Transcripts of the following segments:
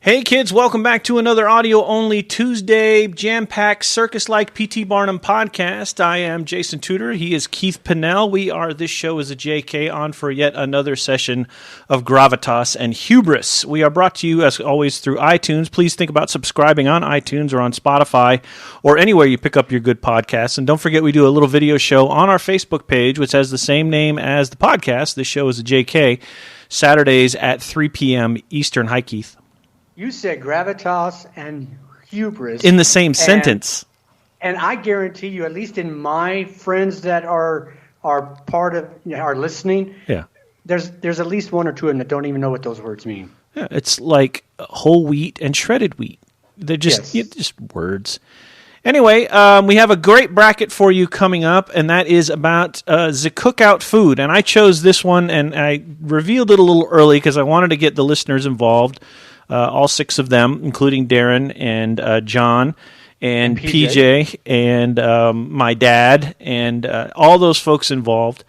Hey kids, welcome back to another audio-only Tuesday jam-packed circus-like P.T. Barnum podcast. I am Jason Tudor. He is Keith Pinnell. This show is a JK on for yet another session of gravitas and hubris. We are brought to you, as always, through iTunes. Please think about subscribing on iTunes or on Spotify or anywhere you pick up your good podcasts. And don't forget, we do a little video show on our Facebook page, which has the same name as the podcast. This show is a JK, Saturdays at 3 p.m. Eastern. Hi, Keith. You said gravitas and hubris. In the same sentence. And I guarantee you, at least in my friends that are part of, are listening, there's at least one or two of them that don't even know what those words mean. Yeah, it's like whole wheat and shredded wheat. They're just words. Anyway, we have a great bracket for you coming up, and that is about the COOKOUT food. And I chose this one, and I revealed it a little early because I wanted to get the listeners involved. All six of them, including Darren and John and PJ and my dad and all those folks involved,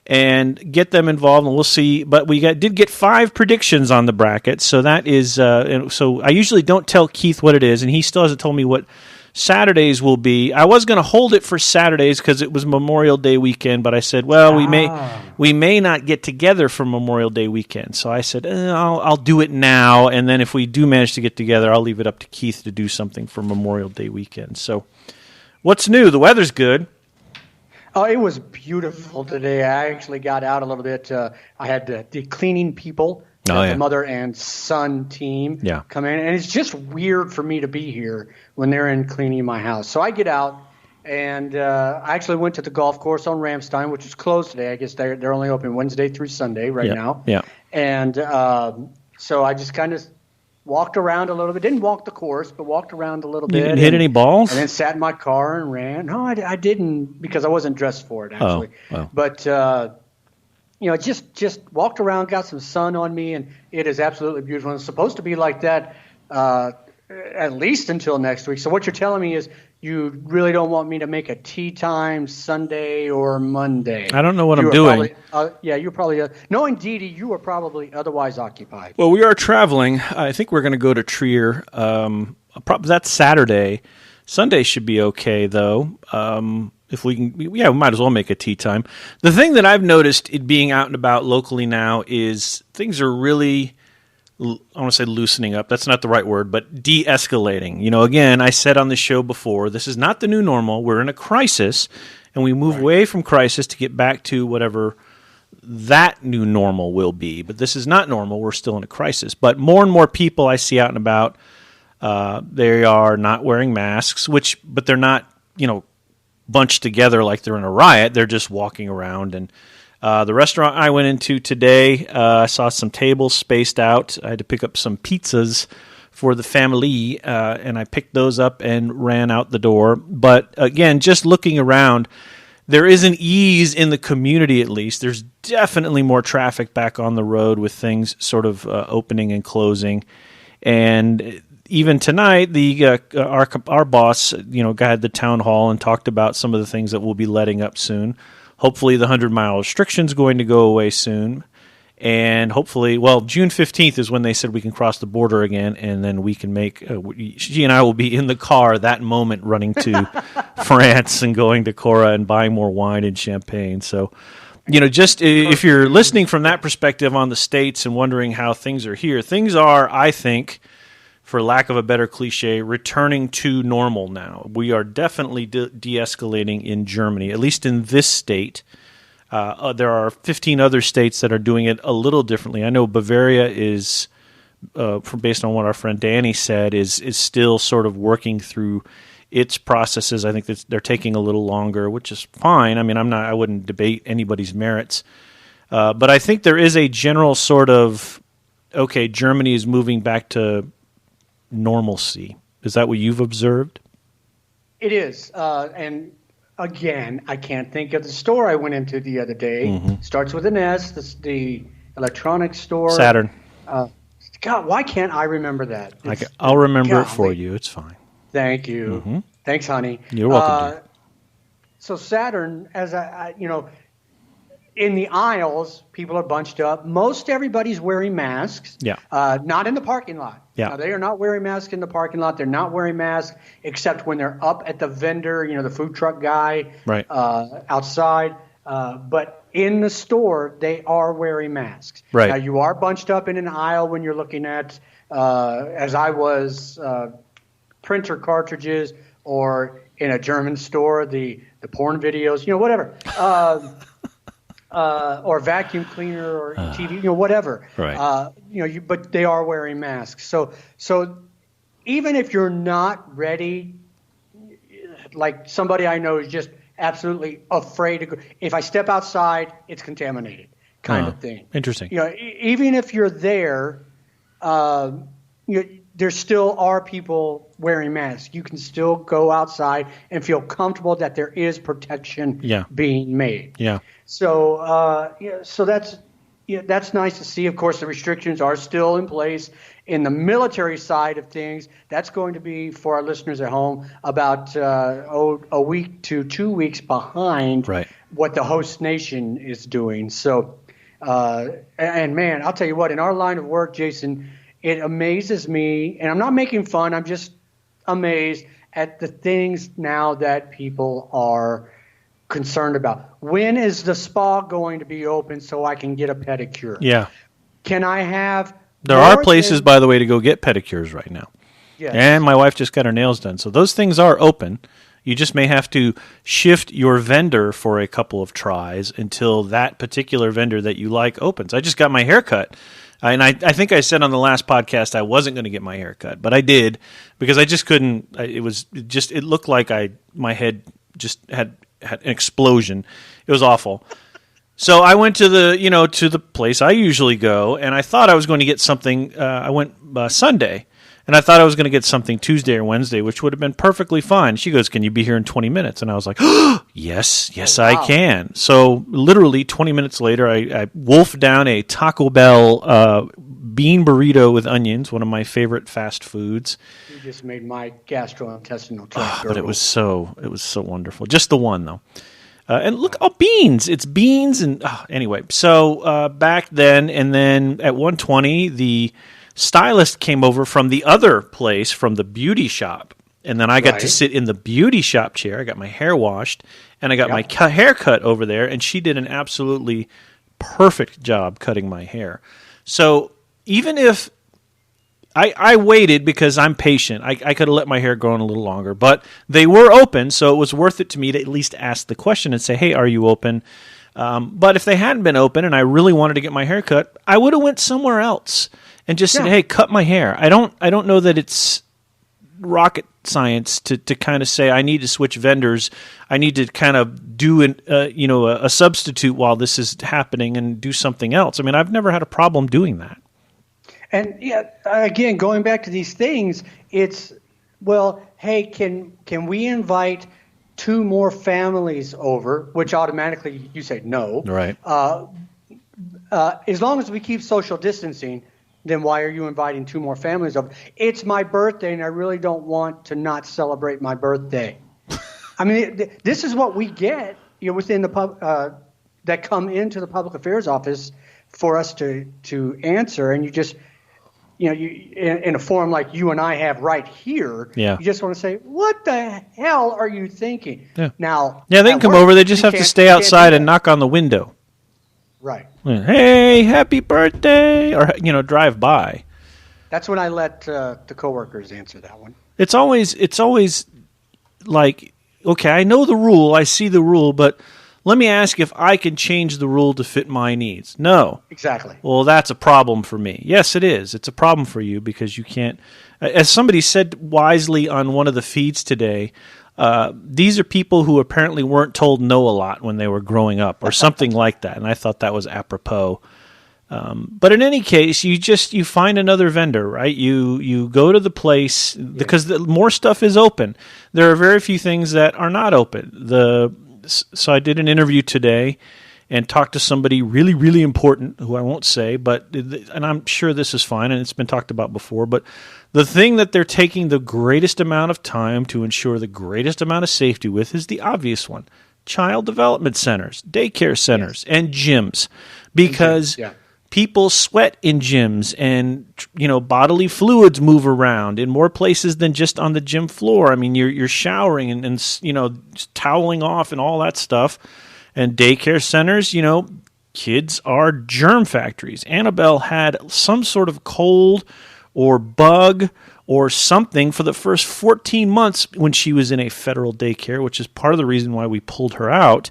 and get them involved, and we'll see. But we did get 5 predictions on the bracket, so that is. So I usually don't tell Keith what it is, and he still hasn't told me what Saturdays will be. I was going to hold it for Saturdays because it was Memorial Day weekend, but I said, well, we may not get together for Memorial Day weekend. So I said, I'll do it now, and then if we do manage to get together, I'll leave it up to Keith to do something for Memorial Day weekend. So what's new? The weather's good. Oh, it was beautiful today. I actually got out a little bit. I had the cleaning people. The mother and son team come in, and it's just weird for me to be here when they're in cleaning my house. So I get out, and I actually went to the golf course on Ramstein, which is closed today. I guess they're only open Wednesday through Sunday now. Yeah. And so I just kind of walked around a little bit. Didn't walk the course, but walked around a little bit. You didn't hit any balls? And then sat in my car and ran. No, I didn't, because I wasn't dressed for it, actually. Oh. But just walked around, got some sun on me, and it is absolutely beautiful. It's supposed to be like that at least until next week. So what you're telling me is you really don't want me to make a tea time Sunday or Monday. I don't know what I'm doing. You're probably knowing Dee Dee, you are probably otherwise occupied. Well, we are traveling. I think we're going to go to Trier. That's Saturday. Sunday should be okay, though. If we can, we might as well make a tea time. The thing that I've noticed it being out and about locally now is things are really, I want to say loosening up. That's not the right word, but de-escalating. Again, I said on the show before, this is not the new normal. We're in a crisis, and we move away from crisis to get back to whatever that new normal will be. But this is not normal. We're still in a crisis. But more and more people I see out and about, they are not wearing masks, but they're not, bunched together like they're in a riot. They're just walking around. And the restaurant I went into today, I saw some tables spaced out. I had to pick up some pizzas for the family, and I picked those up and ran out the door. But again, just looking around, there is an ease in the community, at least. There's definitely more traffic back on the road with things sort of opening and closing. And even tonight, our boss, had the town hall and talked about some of the things that we'll be letting up soon. Hopefully, the 100-mile restriction is going to go away soon, and hopefully, June 15th is when they said we can cross the border again, and then we can make. She and I will be in the car that moment, running to France and going to Cora and buying more wine and champagne. So, just if you're listening from that perspective on the States and wondering how things are here, things are, I think, for lack of a better cliche, returning to normal now. We are definitely de-escalating in Germany, at least in this state. There are 15 other states that are doing it a little differently. I know Bavaria is, based on what our friend Danny said, is still sort of working through its processes. I think that they're taking a little longer, which is fine. I mean, I wouldn't debate anybody's merits. But I think there is a general sort of, okay, Germany is moving back to normalcy. Is that what you've observed? It is. And again, I can't think of the store I went into the other day. Mm-hmm. Starts with an S, the electronics store. Saturn. God, why can't I remember that? I'll remember it for you. It's fine. Thank you. Mm-hmm. Thanks, honey. You're welcome. So Saturn, as in the aisles, people are bunched up. Most everybody's wearing masks. Yeah. Not in the parking lot. Yeah. Now, they are not wearing masks in the parking lot. They're not wearing masks except when they're up at the vendor, the food truck guy, right, outside. But in the store, they are wearing masks. Right. Now, you are bunched up in an aisle when you're looking at, as I was, printer cartridges, or in a German store, the porn videos, whatever. Or vacuum cleaner, or TV, whatever. Right. But they are wearing masks. So even if you're not ready, like somebody I know is just absolutely afraid to go. If I step outside, it's contaminated, kind of thing. Interesting. Even if you're there, there still are people wearing masks. You can still go outside and feel comfortable that there is protection being made. Yeah. So, so that's nice to see. Of course, the restrictions are still in place. In the military side of things, that's going to be, for our listeners at home, about a week to 2 weeks behind what the host nation is doing. So, and man, I'll tell you what, in our line of work, Jason, it amazes me, and I'm not making fun, I'm just amazed at the things now that people are concerned about. When is the spa going to be open so I can get a pedicure? Yeah. Can I have... There are places, by the way, to go get pedicures right now. Yes. And my wife just got her nails done. So those things are open. You just may have to shift your vendor for a couple of tries until that particular vendor that you like opens. I just got my hair cut. And I think I said on the last podcast I wasn't going to get my hair cut, but I did because I just couldn't. It looked like my head just had an explosion. It was awful. So I went to the place I usually go, and I thought I was going to get something. I went Sunday, and I thought I was going to get something Tuesday or Wednesday, which would have been perfectly fine. She goes, "Can you be here in 20 minutes?" And I was like, oh, yes, wow. I can. So literally 20 minutes later, I wolfed down a Taco Bell bean burrito with onions, one of my favorite fast foods. You just made my gastrointestinal tract. But it was so wonderful. Just the one though. And look, beans. It's beans. And anyway, so back then, and then at 1:20, the stylist came over from the other place, from the beauty shop. And then I got to sit in the beauty shop chair. I got my hair washed, and I got my hair cut over there. And she did an absolutely perfect job cutting my hair. So even if I waited because I'm patient. I could have let my hair grow in a little longer, but they were open, so it was worth it to me to at least ask the question and say, hey, are you open? But if they hadn't been open and I really wanted to get my hair cut, I would have went somewhere else and just said, hey, cut my hair. I don't know that it's rocket science to kind of say I need to switch vendors. I need to kind of do a substitute while this is happening and do something else. I mean, I've never had a problem doing that. And again, going back to these things, it's, well, hey, can we invite 2 more families over? Which automatically you say no. Right. As long as we keep social distancing, then why are you inviting 2 more families over? It's my birthday, and I really don't want to not celebrate my birthday. I mean, this is what we get, within the that come into the public affairs office for us to answer, and you just. You in a forum like you and I have right here, you just want to say, what the hell are you thinking? Yeah. Now, they can come over. They just have to stay outside and knock on the window. Right. Hey, happy birthday, or drive by. That's when I let the coworkers answer that one. It's always like, okay, I know the rule, I see the rule, but let me ask if I can change the rule to fit my needs. No. Exactly. Well, that's a problem for me. Yes, it is. It's a problem for you because you can't. As somebody said wisely on one of the feeds today, these are people who apparently weren't told no a lot when they were growing up or something like that. And I thought that was apropos. But in any case, you find another vendor, right? You go to the place because more stuff is open. There are very few things that are not open. So I did an interview today and talked to somebody really, really important who I won't say, and I'm sure this is fine and it's been talked about before, but the thing that they're taking the greatest amount of time to ensure the greatest amount of safety with is the obvious one, child development centers, daycare centers, and gyms, because people sweat in gyms, and bodily fluids move around in more places than just on the gym floor. I mean, you're showering and just toweling off and all that stuff. And daycare centers, kids are germ factories. Annabelle had some sort of cold or bug or something for the first 14 months when she was in a federal daycare, which is part of the reason why we pulled her out.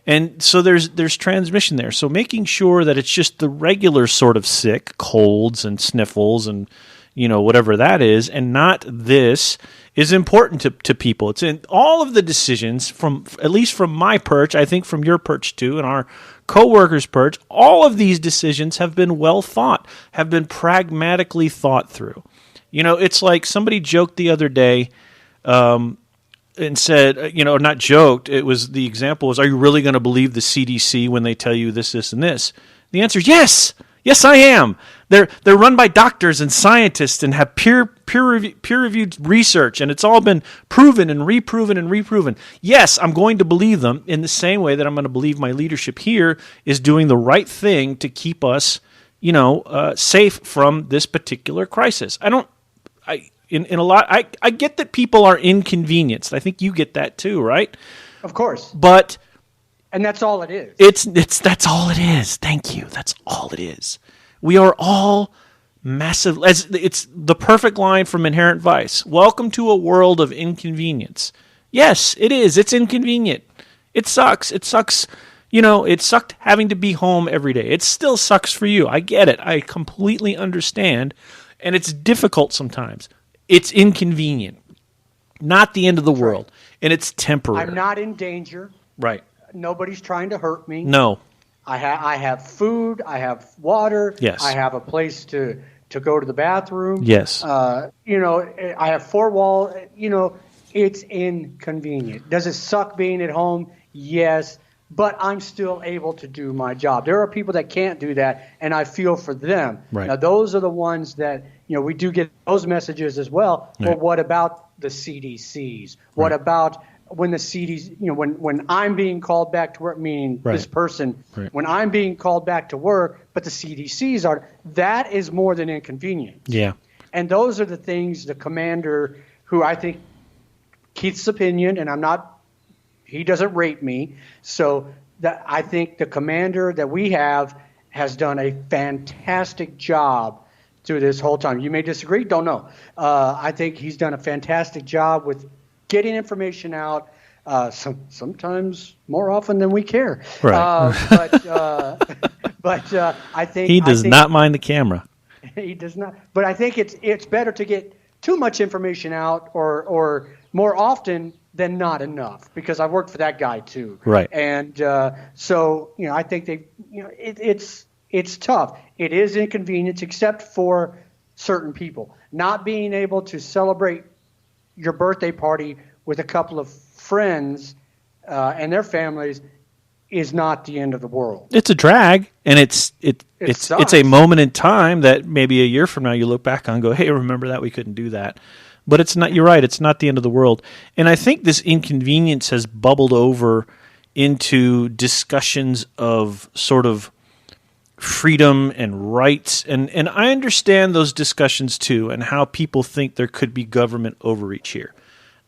And so there's transmission there. So making sure that it's just the regular sort of sick, colds and sniffles and whatever that is, and not this, is important to people. It's in all of the decisions, from at least from my perch, I think from your perch too, and our coworkers' perch. All of these decisions have been well thought, have been pragmatically thought through. It's like somebody joked the other day, and said, not joked. It was, the example was, are you really going to believe the CDC when they tell you this, this, and this? The answer is yes. Yes, I am. They're run by doctors and scientists and have peer-reviewed research, and it's all been proven and reproven and reproven. Yes, I'm going to believe them in the same way that I'm going to believe my leadership here is doing the right thing to keep us, safe from this particular crisis. I get that people are inconvenienced. I think you get that too, right? Of course. And that's all it is. That's all it is. Thank you. That's all it is. We are all massive. It's the perfect line from Inherent Vice. Welcome to a world of inconvenience. Yes, it is. It's inconvenient. It sucks. It sucks. It sucked having to be home every day. It still sucks for you. I get it. I completely understand. And it's difficult sometimes. It's inconvenient. Not the end of the world. And it's temporary. I'm not in danger. Right. Nobody's trying to hurt me. No. I have food. I have water. Yes. I have a place to go to the bathroom. Yes. I have 4 walls. It's inconvenient. Does it suck being at home? Yes. But I'm still able to do my job. There are people that can't do that, and I feel for them. Right. Now, those are the ones that, we do get those messages as well. Right. But what about the CDCs? What about when the CDC, when I'm being called back to work, meaning this person, when I'm being called back to work, but the CDCs are, that is more than inconvenient. Yeah. And those are the things the commander, who I think, Keith's opinion, and he doesn't rate me, so that I think the commander that we have has done a fantastic job through this whole time. You may disagree, don't know. I think he's done a fantastic job with getting information out, sometimes more often than we care. Right. But I think he does not mind the camera. He does not. But I think it's better to get too much information out or more often than not enough, because I've worked for that guy too. Right. And so I think it's tough. It is inconvenience, except for certain people. Not being able to celebrate your birthday party with a couple of friends and their families is not the end of the world. It's a drag, and it's a moment in time that maybe a year from now you look back on and go, hey, remember that? We couldn't do that. But it's not. You're right. It's not the end of the world. And I think this inconvenience has bubbled over into discussions of sort of freedom and rights. And I understand those discussions too, and how people think there could be government overreach here.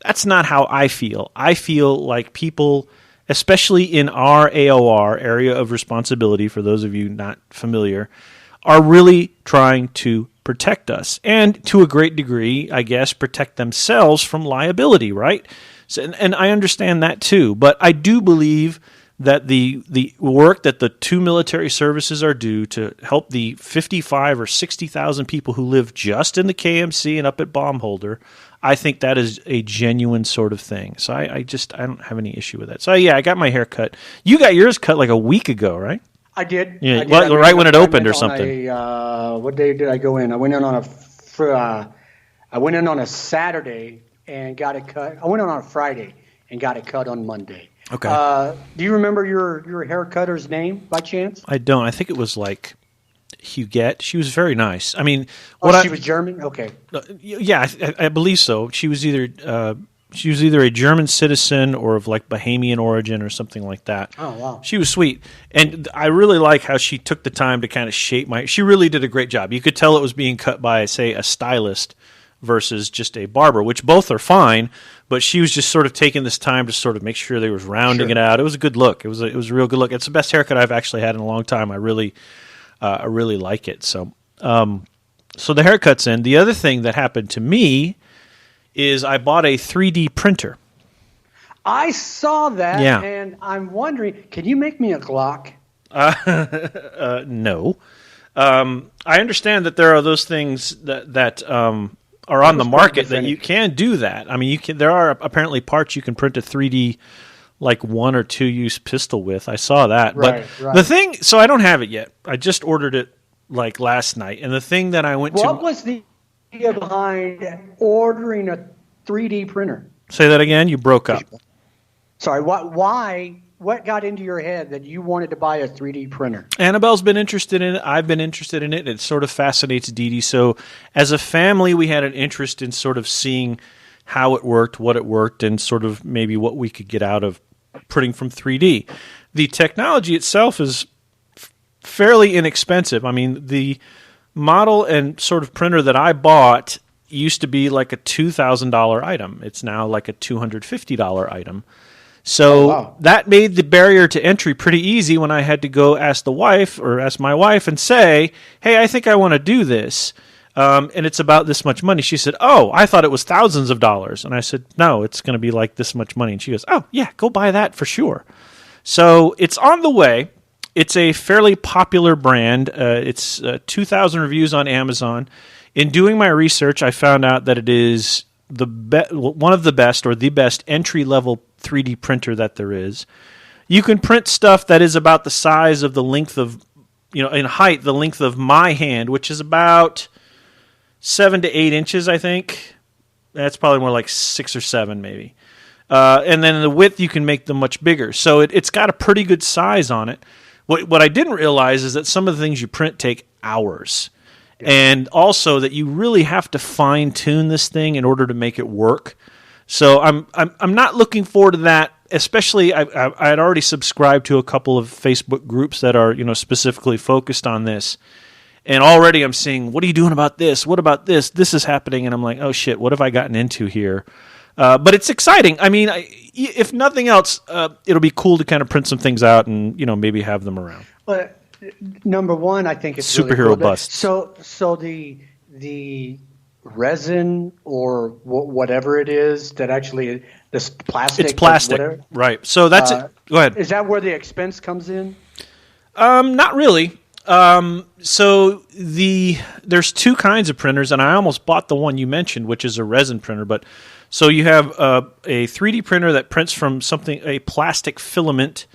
That's not how I feel. I feel like people, especially in our AOR, area of responsibility, for those of you not familiar, are really trying to protect us, and to a great degree, I guess, protect themselves from liability, right? So, and I understand that too, but I do believe that the work that the 2 military services are due to help the 55 or 60,000 people who live just in the KMC and up at Baumholder, I think that is a genuine sort of thing. So I don't have any issue with that. So yeah, I got my hair cut. You got yours cut like a week ago, right? I did. Yeah, I did. Right when it opened or something. What day did I go in? I went in on a Saturday and got it cut. I went in on a Friday and got it cut on Monday. Okay. Do you remember your hair cutter's name by chance? I don't. I think it was like Huguette. She was very nice. I mean, she was German? Okay. Yeah, I believe so. She was either She was either a German citizen or of like Bahamian origin or something like that. Oh, wow. She was sweet. And I really like how she took the time to kind of shape she really did a great job. You could tell it was being cut by, say, a stylist versus just a barber, which both are fine, but she was just sort of taking this time to sort of make sure they was rounding it out. It was a good look. It was a real good look. It's the best haircut I've actually had in a long time. I really like it. So the haircut's in. The other thing that happened to me is I bought a 3D printer. I saw that, and I'm wondering, can you make me a Glock? No. I understand that there are those things that are on the market that you can do that. I mean, there are apparently parts you can print a 3D like 1 or 2 use pistol with. I saw that. Right. The thing, so I don't have it yet. I just ordered it like last night. And the thing that I went to... What was the idea behind ordering a 3D printer? Say that again? You broke up. Sorry, what got into your head that you wanted to buy a 3D printer? Annabelle's been interested in it. I've been interested in it. It sort of fascinates Dee Dee. So as a family, we had an interest in sort of seeing how it worked, what it worked, and sort of maybe what we could get out of printing from 3D. The technology itself is fairly inexpensive. I mean, the model and sort of printer that I bought used to be like a $2,000 item. It's now like a $250 item. So that made the barrier to entry pretty easy when I had to go ask my wife and say, hey, I think I want to do this. And it's about this much money. She said, oh, I thought it was thousands of dollars. And I said, no, it's going to be like this much money. And she goes, oh, yeah, go buy that for sure. So it's on the way. It's a fairly popular brand. It's 2,000 reviews on Amazon. In doing my research, I found out that it is one of the best or the best entry-level 3D printer that there is. You can print stuff that is about the size of the length of, in height, the length of my hand, which is about 7 to 8 inches, I think. That's probably more like 6 or 7 maybe. And then the width, you can make them much bigger. So it's got a pretty good size on it. What I didn't realize is that some of the things you print take hours. Yeah. And also that you really have to fine-tune this thing in order to make it work. So I'm not looking forward to that. Especially, I had already subscribed to a couple of Facebook groups that are specifically focused on this, and already I'm seeing, what are you doing about this? What about this? This is happening, and I'm like, oh shit, what have I gotten into here? But it's exciting. I mean, if nothing else, it'll be cool to kind of print some things out and maybe have them around. But number one, I think it's superhero really cool. bust. So the resin or whatever it is that actually this plastic. It's plastic, right? So that's it. Go ahead. Is that where the expense comes in? Not really. So there's two kinds of printers, and I almost bought the one you mentioned, which is a resin printer. But so you have a 3D printer that prints from a plastic filament,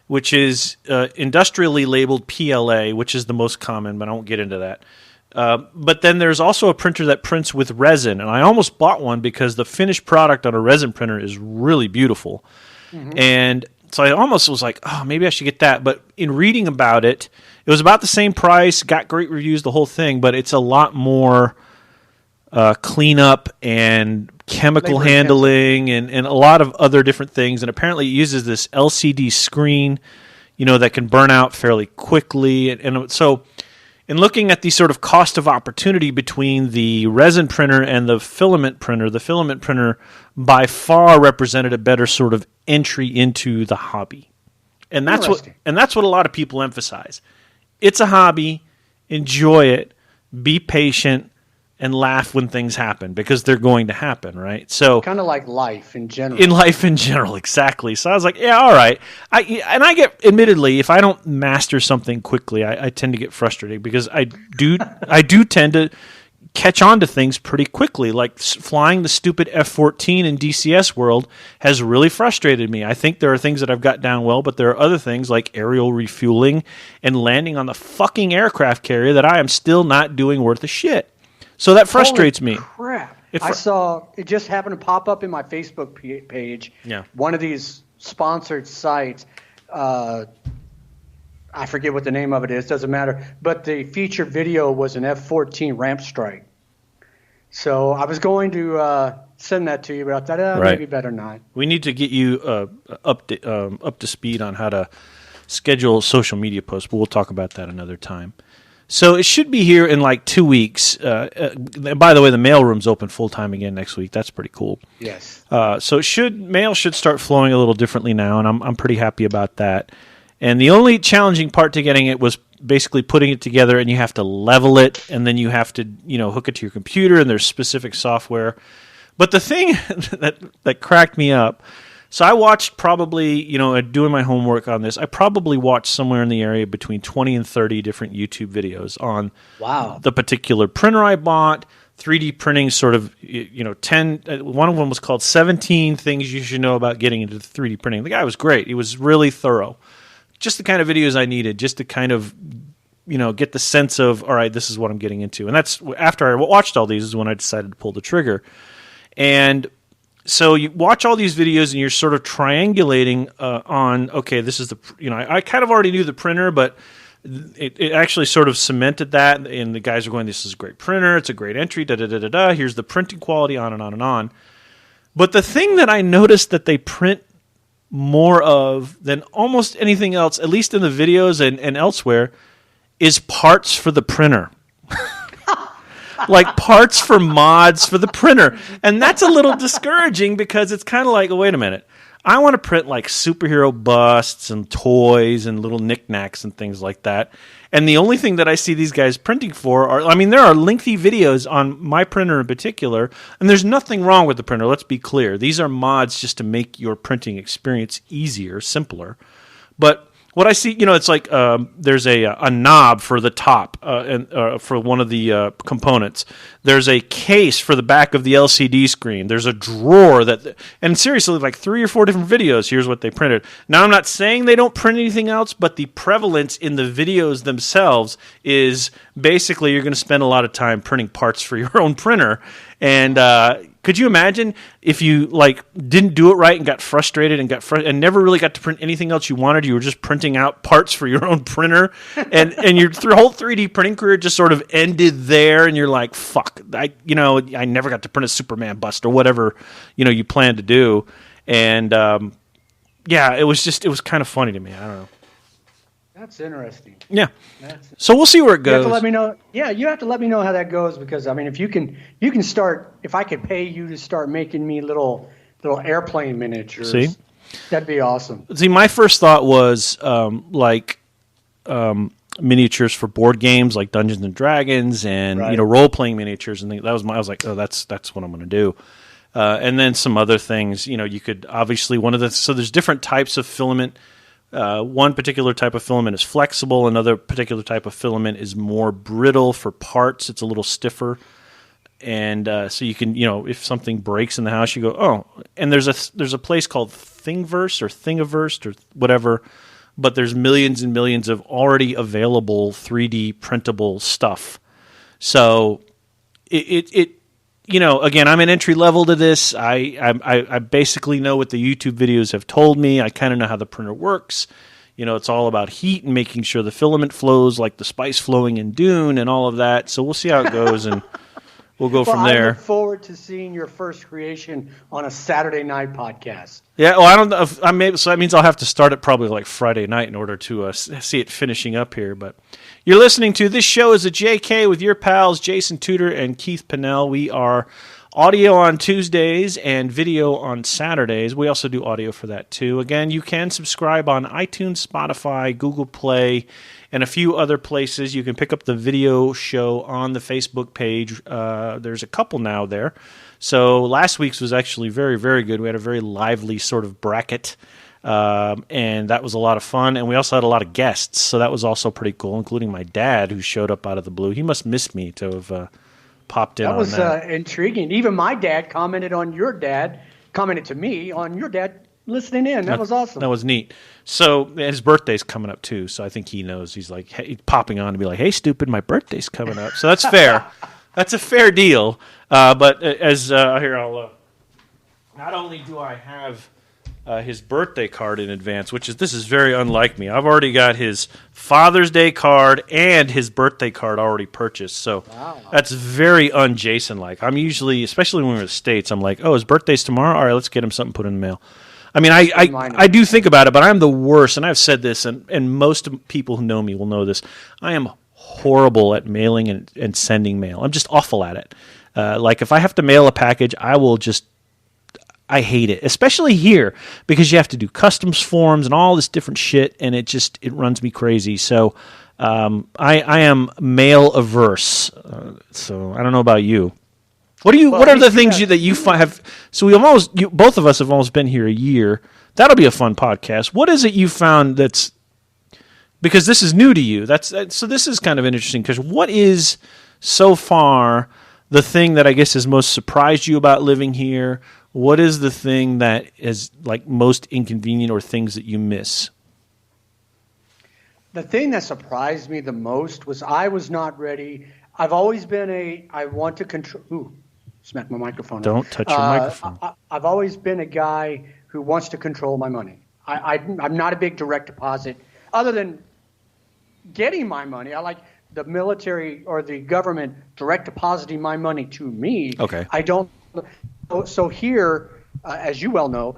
which is industrially labeled PLA, which is the most common, but I won't get into that. But then there's also a printer that prints with resin, and I almost bought one because the finished product on a resin printer is really beautiful. Mm-hmm. And so I almost was like, oh, maybe I should get that. But in reading about it, it was about the same price, got great reviews, the whole thing, but it's a lot more cleanup and chemical handling and a lot of other different things. And apparently it uses this LCD screen, that can burn out fairly quickly. And so in looking at the sort of cost of opportunity between the resin printer and the filament printer by far represented a better sort of entry into the hobby. And that's what a lot of people emphasize. It's a hobby, enjoy it, be patient, and laugh when things happen because they're going to happen, right? So kind of like life in general. In life in general, exactly. So I was like, yeah, all right. I get, admittedly, if I don't master something quickly, I tend to get frustrated because I do tend to catch on to things pretty quickly. Like flying the stupid F-14 in DCS World has really frustrated me. I think there are things that I've got down well, but there are other things like aerial refueling and landing on the fucking aircraft carrier that I am still not doing worth a shit. So that frustrates me. Crap. I saw it just happened to pop up in my Facebook page. Yeah. One of these sponsored sites. I forget what the name of it is. Doesn't matter. But the featured video was an F-14 ramp strike. So I was going to send that to you, but I thought maybe better not. We need to get you up to speed on how to schedule social media posts, but we'll talk about that another time. So it should be here in like 2 weeks. By the way, the mailroom's open full time again next week. That's pretty cool. Yes. So mail should start flowing a little differently now, and I'm pretty happy about that. And the only challenging part to getting it was basically putting it together, and you have to level it, and then you have to hook it to your computer, and there's specific software. But the thing that cracked me up. So I watched probably, doing my homework on this, I probably watched somewhere in the area between 20 and 30 different YouTube videos on the particular printer I bought, 3D printing sort of, 10, one of them was called 17 Things You Should Know About Getting into 3D Printing. The guy was great. He was really thorough. Just the kind of videos I needed, just to kind of, get the sense of, all right, this is what I'm getting into. And that's, after I watched all these is when I decided to pull the trigger. And so you watch all these videos and you're sort of triangulating on, okay, this is I kind of already knew the printer, but it actually sort of cemented that. And the guys are going, this is a great printer. It's a great entry, da-da-da-da-da. Here's the printing quality, on and on and on. But the thing that I noticed that they print more of than almost anything else, at least in the videos and elsewhere, is parts for the printer. Like parts for mods for the printer. And that's a little discouraging because it's kind of like, wait a minute. I want to print like superhero busts and toys and little knickknacks and things like that. And the only thing that I see these guys printing for there are lengthy videos on my printer in particular, and there's nothing wrong with the printer. Let's be clear. These are mods just to make your printing experience easier, simpler. But what I see, it's like there's a knob for the top and for one of the components. There's a case for the back of the LCD screen. There's a drawer and seriously, like 3 or 4 different videos, here's what they printed. Now, I'm not saying they don't print anything else, but the prevalence in the videos themselves is basically you're going to spend a lot of time printing parts for your own printer. And could you imagine if you didn't do it right and got frustrated and never really got to print anything else you wanted? You were just printing out parts for your own printer, and your whole 3D printing career just sort of ended there. And you're like, "Fuck, I never got to print a Superman bust or whatever you planned to do." And it was kind of funny to me. I don't know. That's interesting. Yeah. So we'll see where it goes. You have to let me know. Yeah, you have to let me know how that goes because if you can start. If I could pay you to start making me little airplane miniatures, that'd be awesome. See, my first thought was miniatures for board games like Dungeons and Dragons and role playing miniatures and things. I was like, oh, that's what I'm going to do. And then some other things. You could obviously so there's different types of filament. One particular type of filament is flexible. Another particular type of filament is more brittle for parts. It's a little stiffer. And so you can, if something breaks in the house, you go, oh. And there's a place called Thingiverse or Thingiverse or whatever, but there's millions and millions of already available 3D printable stuff. So again, I'm an entry level to this. I basically know what the YouTube videos have told me. I kind of know how the printer works. It's all about heat and making sure the filament flows like the spice flowing in Dune and all of that. So we'll see how it goes, and we'll go from there. I look forward to seeing your first creation on a Saturday night podcast. Yeah, well, I don't know if so that means I'll have to start it probably like Friday night in order to see it finishing up here. But you're listening to This Show is a JK with your pals Jason Tudor and Keith Pinnell. We are audio on Tuesdays and video on Saturdays. We also do audio for that too. Again, you can subscribe on iTunes, Spotify, Google Play, and a few other places. You can pick up the video show on the Facebook page. There's a couple now there. So last week's was actually very, very good. We had a very lively sort of bracket, and that was a lot of fun. And we also had a lot of guests, so that was also pretty cool, including my dad, who showed up out of the blue. He must miss me to have popped in on that. That was intriguing. Even my dad commented to me on your dad listening in. That was awesome. That was neat. So his birthday's coming up too, so I think he knows. He's like popping on to be like, hey, stupid, my birthday's coming up. So that's fair. That's a fair deal. But here, I'll not only do I have his birthday card in advance, this is very unlike me. I've already got his Father's Day card and his birthday card already purchased. So That's very un-Jason-like. I'm usually, especially when we're in the States, I'm like, oh, his birthday's tomorrow? All right, let's get him something put in the mail. I mean, I do think about it, but I'm the worst, and I've said this, and most people who know me will know this. I am horrible at mailing and sending mail. I'm just awful at it. Like if I have to mail a package, I hate it, especially here because you have to do customs forms and all this different shit, and it runs me crazy. So I am mail averse. So I don't know about you. What are the things that you have? So both of us have almost been here a year. That'll be a fun podcast. What is it you found that's because this is new to you? So this is kind of interesting because what is so far the thing that I guess has most surprised you about living here? What is the thing that is like most inconvenient or things that you miss? The thing that surprised me the most was I was not ready. I've always been I want to control. Ooh, smack my microphone. Don't touch your microphone. I've always been a guy who wants to control my money. I'm not a big direct deposit. Other than getting my money, I like the military or the government direct depositing my money to me. Okay. I don't. So here, as you well know,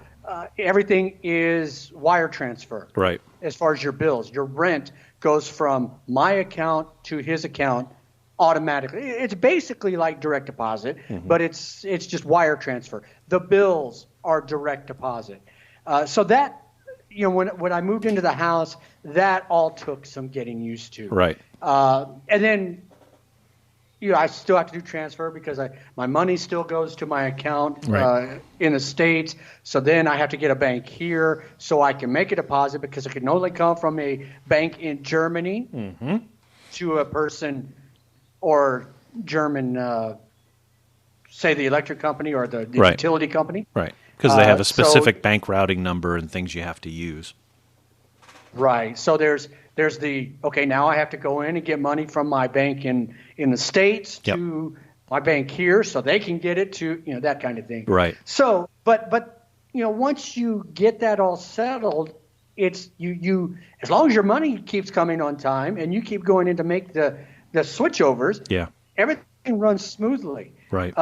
everything is wire transfer. Right. As far as your bills, your rent goes from my account to his account automatically. It's basically like direct deposit, but it's just wire transfer. The bills are direct deposit. So that, when I moved into the house, that all took some getting used to. Right. And then, I still have to do transfer because my money still goes to my account in the States. So then I have to get a bank here so I can make a deposit because it can only come from a bank in Germany to a person or German, say the electric company or the utility company. Right, because they have a specific bank routing number and things you have to use. Right. So there's now I have to go in and get money from my bank in the States to my bank here so they can get it to, that kind of thing. Right. So, but once you get that all settled, it's you as long as your money keeps coming on time and you keep going in to make the switchovers, everything runs smoothly. Right.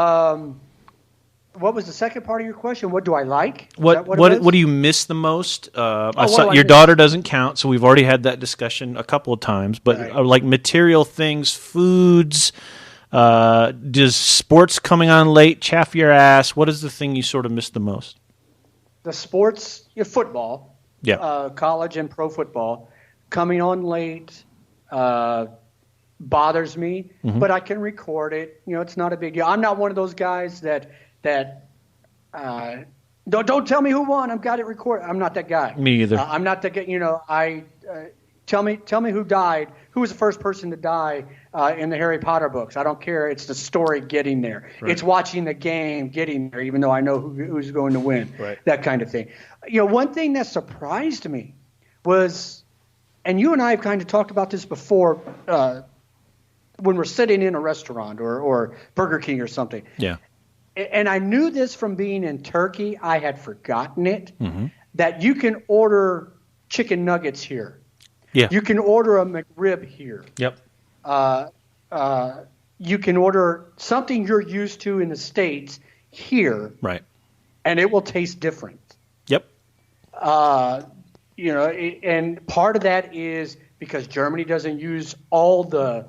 What was the second part of your question? What do I like? What do you miss the most? Your daughter doesn't count, so we've already had that discussion a couple of times. But like material things, foods, does sports coming on late chafe your ass? What is the thing you sort of miss the most? The sports, football, college and pro football, coming on late bothers me. But I can record it. It's not a big deal. I'm not one of those guys that don't tell me who won. I've got it recorded. I'm not that guy. Me either. I'm not that guy. Tell me who died. Who was the first person to die in the Harry Potter books? I don't care. It's the story getting there. Right. It's watching the game getting there, even though I know who's going to win. Right. That kind of thing. One thing that surprised me was, and you and I have kind of talked about this before, when we're sitting in a restaurant or Burger King or something. Yeah. And I knew this from being in Turkey. I had forgotten it, that you can order chicken nuggets here. Yeah. You can order a McRib here. Yep. You can order something you're used to in the States here. Right. And it will taste different. Yep. And part of that is because Germany doesn't use all the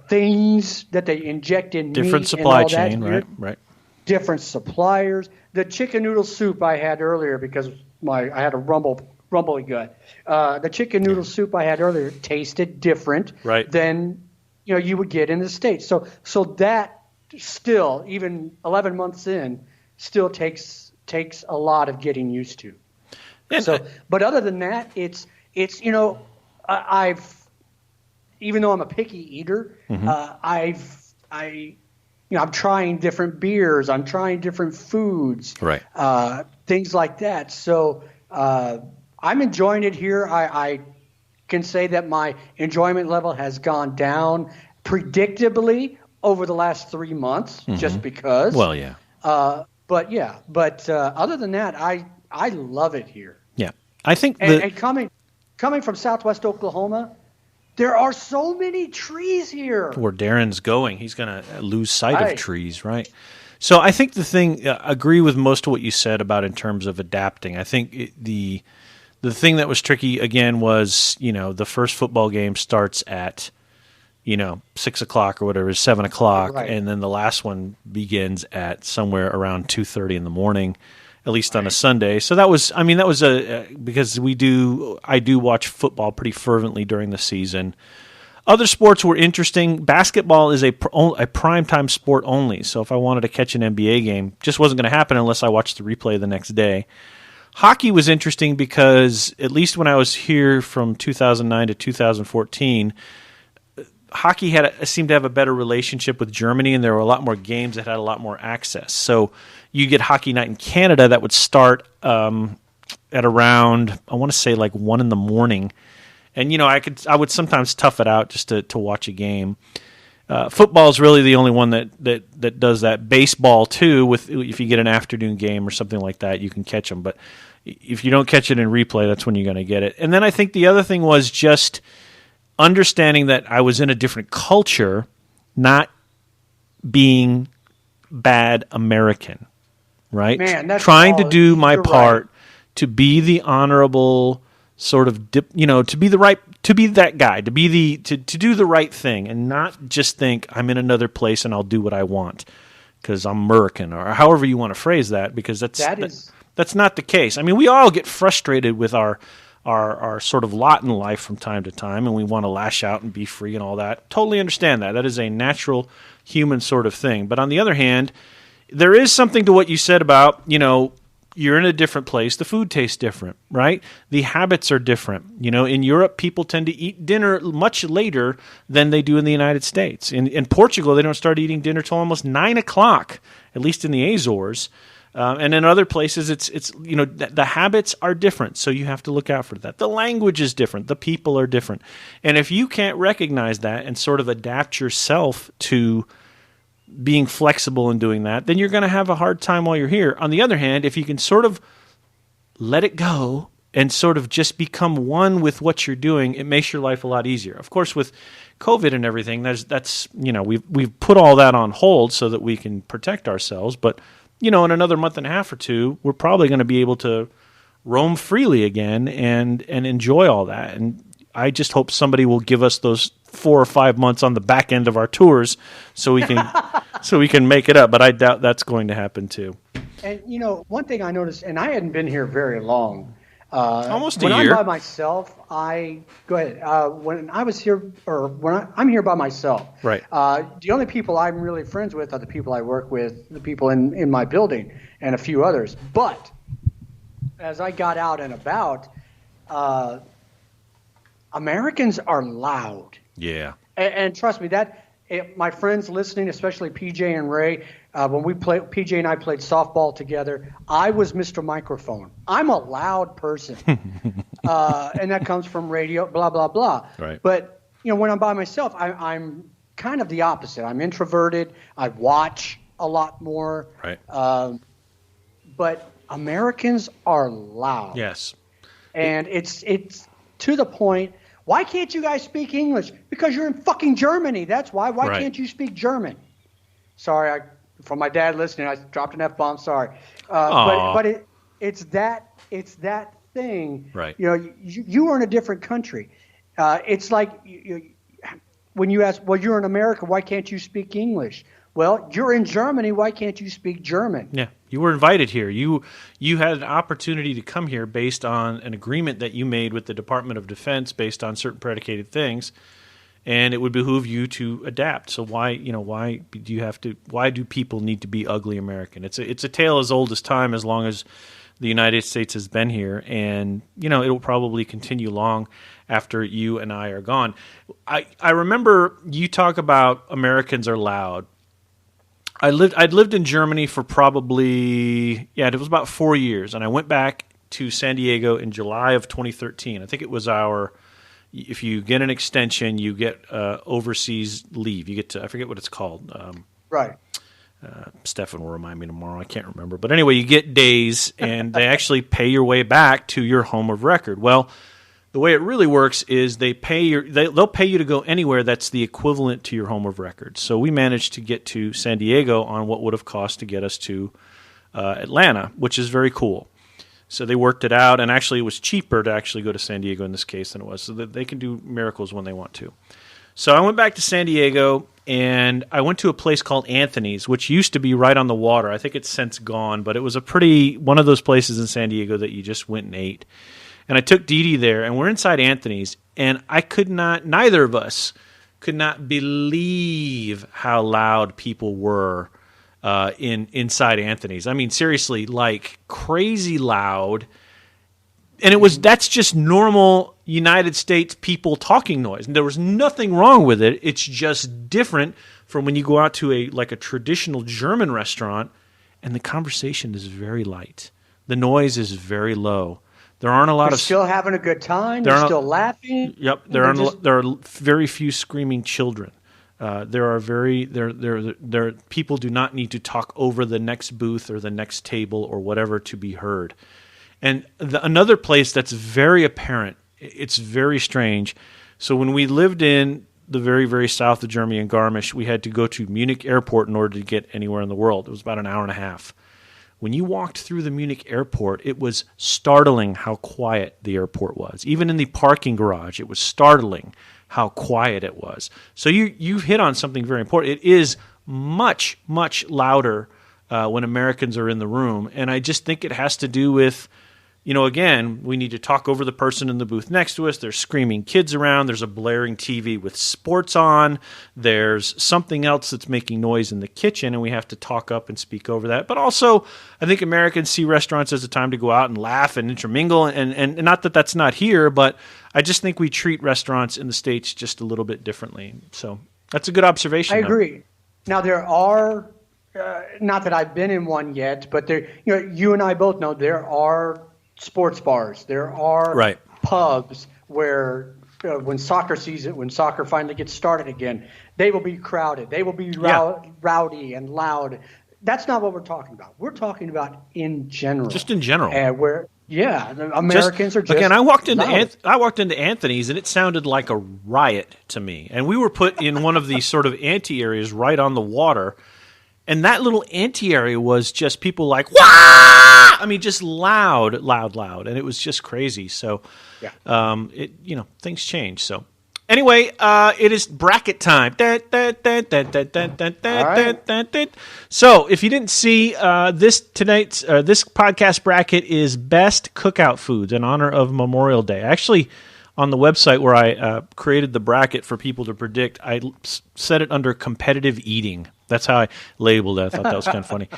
things that they inject in different meat supply and all chain, that. right. Different suppliers. The chicken noodle soup I had earlier because I had a rumbly gut. The chicken noodle soup I had earlier tasted different than you would get in the States. So that still, even 11 months in, still takes a lot of getting used to. But other than that, it's I've even though I'm a picky eater, I'm trying different beers. I'm trying different foods, things like that. So I'm enjoying it here. I can say that my enjoyment level has gone down predictably over the last 3 months, just because. Well, yeah. But other than that, I I love it here. Yeah. I think and coming from Southwest Oklahoma, there are so many trees here. Where Darren's going, he's going to lose sight of trees, right? So I think the thing, agree with most of what you said about in terms of adapting. I think the thing that was tricky, again, was, the first football game starts at, 6 o'clock or whatever, 7 o'clock, right. And then the last one begins at somewhere around 2:30 in the morning, at least on a Sunday. So that was because I do watch football pretty fervently during the season. Other sports were interesting. Basketball is a primetime sport only. So if I wanted to catch an NBA game, just wasn't going to happen unless I watched the replay the next day. Hockey was interesting because at least when I was here from 2009 to 2014, hockey seemed to have a better relationship with Germany, and there were a lot more games that had a lot more access. So you get Hockey Night in Canada that would start at around, I want to say like 1 in the morning. And, I would sometimes tough it out just to watch a game. Football is really the only one that does that. Baseball, too, if you get an afternoon game or something like that, you can catch them. But if you don't catch it in replay, that's when you're going to get it. And then I think the other thing was just understanding that I was in a different culture, not being bad American, right? Man, that's trying to do my part to be the honorable sort of to be that guy, to do the right thing, and not just think I'm in another place and I'll do what I want because I'm American, or however you want to phrase that, because that's not the case. I mean, we all get frustrated with our sort of lot in life from time to time, and we want to lash out and be free and all that. Totally understand that. That is a natural human sort of thing. But on the other hand, there is something to what you said about, you're in a different place. The food tastes different, right? The habits are different. In Europe, people tend to eat dinner much later than they do in the United States. In Portugal, they don't start eating dinner till almost 9 o'clock, at least in the Azores. And in other places, it's the habits are different, so you have to look out for that. The language is different. The people are different. And if you can't recognize that and sort of adapt yourself to being flexible in doing that, then you're going to have a hard time while you're here. On the other hand, if you can sort of let it go and sort of just become one with what you're doing, it makes your life a lot easier. Of course, with COVID and everything, we've put all that on hold so that we can protect ourselves. But in another month and a half or two, we're probably going to be able to roam freely again and enjoy all that. And I just hope somebody will give us those 4 or 5 months on the back end of our tours so we can make it up. But I doubt that's going to happen too. And one thing I noticed, and I hadn't been here very long. Almost a year. When I'm by myself, go ahead. When I was here, or I'm here by myself. Right. The only people I'm really friends with are the people I work with, the people in my building, and a few others. But as I got out and about, Americans are loud. Yeah. And trust me, my friends listening, especially PJ and Ray, when PJ and I played softball together, I was Mr. Microphone. I'm a loud person. And that comes from radio, blah, blah, blah. Right. But, when I'm by myself, I'm kind of the opposite. I'm introverted. I watch a lot more. Right. But Americans are loud. Yes. And it's to the point. Why can't you guys speak English? Because you're in fucking Germany. That's why. Why can't you speak German? Sorry, for my dad listening, I dropped an F-bomb. Sorry. But it's that thing. Right. You are in a different country. It's like when you ask, well, you're in America. Why can't you speak English? Well, you're in Germany. Why can't you speak German? Yeah, you were invited here. You had an opportunity to come here based on an agreement that you made with the Department of Defense based on certain predicated things, and it would behoove you to adapt. So why do people need to be ugly American? It's a tale as old as time, as long as the United States has been here, and it'll probably continue long after you and I are gone. I remember you talk about Americans are loud. I'd lived in Germany for probably, it was about 4 years, and I went back to San Diego in July of 2013. I think it was if you get an extension, you get overseas leave. You get to, I forget what it's called. Right. Stefan will remind me tomorrow. I can't remember. But anyway, you get days, and they actually pay your way back to your home of record. Well, the way it really works is they'll pay you to go anywhere that's the equivalent to your home of record. So we managed to get to San Diego on what would have cost to get us to Atlanta, which is very cool. So they worked it out, and actually it was cheaper to actually go to San Diego in this case than it was, so that they can do miracles when they want to. So I went back to San Diego, and I went to a place called Anthony's, which used to be right on the water. I think it's since gone, but it was one of those places in San Diego that you just went and ate. And I took Dee Dee there, and we're inside Anthony's, and neither of us could not believe how loud people were inside Anthony's. I mean, seriously, like crazy loud. And that's just normal United States people talking noise. And there was nothing wrong with it. It's just different from when you go out to a traditional German restaurant, and the conversation is very light. The noise is very low. There aren't a lot They're still having a good time. They're still laughing. Yep. There are very few screaming children. People do not need to talk over the next booth or the next table or whatever to be heard. And another place that's very apparent, it's very strange. So when we lived in the very, very south of Germany in Garmisch, we had to go to Munich airport in order to get anywhere in the world. It was about an hour and a half. When you walked through the Munich airport, it was startling how quiet the airport was. Even in the parking garage, it was startling how quiet it was. So you hit on something very important. It is much, much louder when Americans are in the room. And I just think it has to do with, again, we need to talk over the person in the booth next to us. There's screaming kids around. There's a blaring TV with sports on. There's something else that's making noise in the kitchen, and we have to talk up and speak over that. But also, I think Americans see restaurants as a time to go out and laugh and intermingle, and not that that's not here, but I just think we treat restaurants in the States just a little bit differently. So that's a good observation. I agree. Now, there are, not that I've been in one yet, but there, you and I both know there are sports bars. There are pubs where when soccer finally gets started again, they will be crowded. They will be rowdy and loud. That's not what we're talking about. We're talking about in general. Just in general. The Americans are just again, I walked into Anthony's, and it sounded like a riot to me. And we were put in one of these sort of ante areas right on the water. And that little ante area was just people like, wah! I mean, just loud. And it was just crazy. So, things change. So, anyway, it is bracket time. So, if you didn't see, this podcast bracket is best cookout foods in honor of Memorial Day. Actually, on the website where I created the bracket for people to predict, I set it under competitive eating. That's how I labeled it. I thought that was kind of funny.